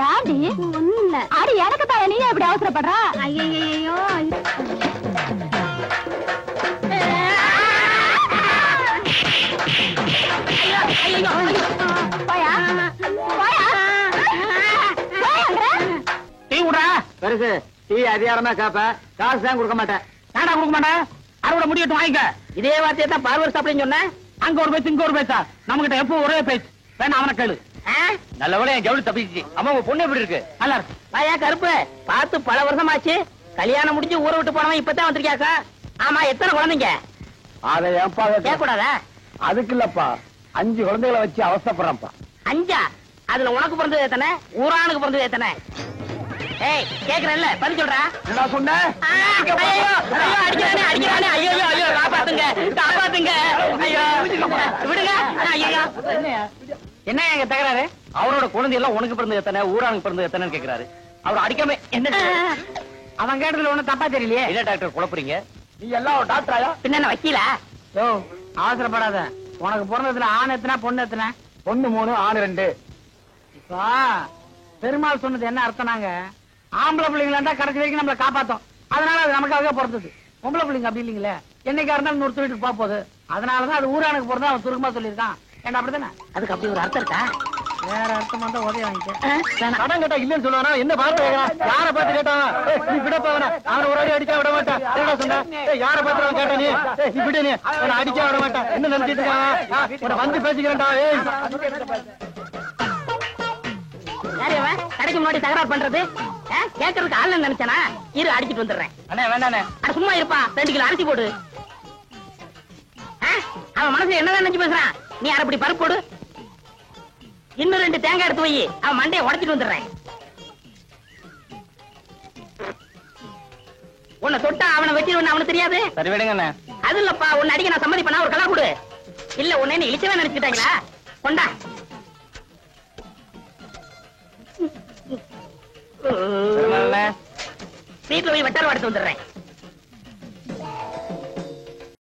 ஏண்டி ஒண்ணும் இல்ல. அடி எனக்கு தாய, நீ எப்படி அவசரப்படுறா? ஐயோ டீ விடுறா. பெருசு டீ அதிகாரமா கேப்ப, காசு தான் கொடுக்க மாட்டேன். நாடா கொடுக்க மாட்டேன். அறுவடை முடியட்டும் வாங்கிக்க. இதே வார்த்தையை தான் பார்வர் சாப்பிடுன்னு சொன்னேன். அங்க ஒரு பேச்சு இங்க ஒரு பேச்சா? நம்ம கிட்ட எப்போ ஒரே பேச்சு. வேணா அவனை கேளு. நல்லவளே என் ஜவுளி தப்பிச்சு. அம்மா உங்க பொண்ணு எப்படி இருக்கு? நல்லா இருக்கு. வாயா கருப்பு, பார்த்து பல வருஷமாச்சு. கல்யாணம் முடிஞ்சு ஊரை விட்டு போனவன் இப்பதான் வந்திருக்கியாக்கா. ஆமா, எத்தனை குழந்தைங்க? அதை ஏன்பா கேட்க கூடாதா? அதுக்கு இல்லப்பா, 5 குழந்தைகளை வச்சு அவசரப்படுறப்பா. 5? அதுல உனக்கு பிறந்தது எத்தனை? ஊரானுக்கு பிறந்தது எத்தனை? ஏய் கேக்குறேன்ல, பதில் சொல்றா. என்ன சொன்ன? ஐயோ அடிக்கிறானே அடிக்கிறானே. ஐயோ ஐயோ, காப்பாத்துங்க காப்பாத்துங்க. ஐயோ விடுங்க. ஐயோ என்ன எங்க தகராறு? அவரோட குழந்தை எல்லாம் உனக்கு பிறந்தது எத்தனை, ஊரானுக்கு பிறந்தது எத்தனைன்னு கேக்குறாரு. அவர் அடிக்காம என்ன? அவன் கேட்டதுல ஒண்ணு தப்பா தெரியலையே. இல்ல டாக்டர், குழப்பறீங்க. நீ எல்லாம் டாக்டரா? பின்ன வக்கீலா? யோ அவசரப்படாத. உனக்கு பிறந்ததுல ஆண் எத்தனை, பொண்ணு எத்தனை? பொண்ணு 3, ஆண் 2. இப்ப பெருமாள் சொன்னது என்ன அர்த்தம்னாங்க, ஆம்பளை பிள்ளைங்களா இருந்தா கடைசி வரைக்கும் நம்மளை காப்பாத்தோம். அதனால அது நமக்காக பிறந்தது. பொம்பளை பிள்ளைங்க அப்படி இல்லீங்களே, என்னைக்கா இருந்தாலும் ஒருத்தர் வீட்டுக்கு போக போகுது. அதனாலதான் அது ஊரானுக்கு பிறந்தா அவன் சுருக்கமா சொல்லியிருக்கான். ஏன்னா அப்படித்தானே? அதுக்கு அப்படி ஒரு அர்த்தம் இருக்கா? வேற அர்த்தமா தான் உதவி வாங்கிக்க. கடன் கேட்டா இல்லன்னு சொல்லுவானா? என்ன பார்த்து யார பார்த்து கேட்டான்? நீ விடப்பா அவனை. அவனை ஒரு அடி அடிச்சா விட மாட்டான். என்னடா சொன்ன? யார பார்த்து அவன் கேட்ட நீ? நீ விடு நீ. அவனை அடிச்சா விட மாட்டான். என்ன நினைச்சிட்டு இருக்கான்? உன்னை வந்து பேசிக்கிறேன்டா. யாரையவன் கடைக்கு முன்னாடி தகராறு பண்றது? கேட்கறதுக்கு ஆள் நினைச்சானா? இரு அடிச்சிட்டு வந்துடுறேன். அண்ணே வேண்டாண்ணே. அட சும்மா இருப்பா, 2 கிலோ அரிசி போடு. அவன் மனசுல என்னதான் நினைச்சு பேசுறான்? நீ அரைப்படி பருப்பு போடு. இன்னும் 2 தேங்காய் எடுத்து வை. அவன் மண்டையை உடைச்சிட்டு வந்துடுறேன். உன்னை தொட்டா அவனை வச்சிருவன்னு அவனுக்கு தெரியாது. சரி விடுங்கண்ணே. அது இல்லப்பா, உன்னை அடிக்க நான் சம்மதி பண்ணா ஒரு கலா கொடு. இல்ல உன்னை என்ன இழிச்சவே நினைச்சுட்டாங்களா? கொண்டா. வீட்டுல போய் வெட்டாரம் எடுத்து வந்துடுறேன்.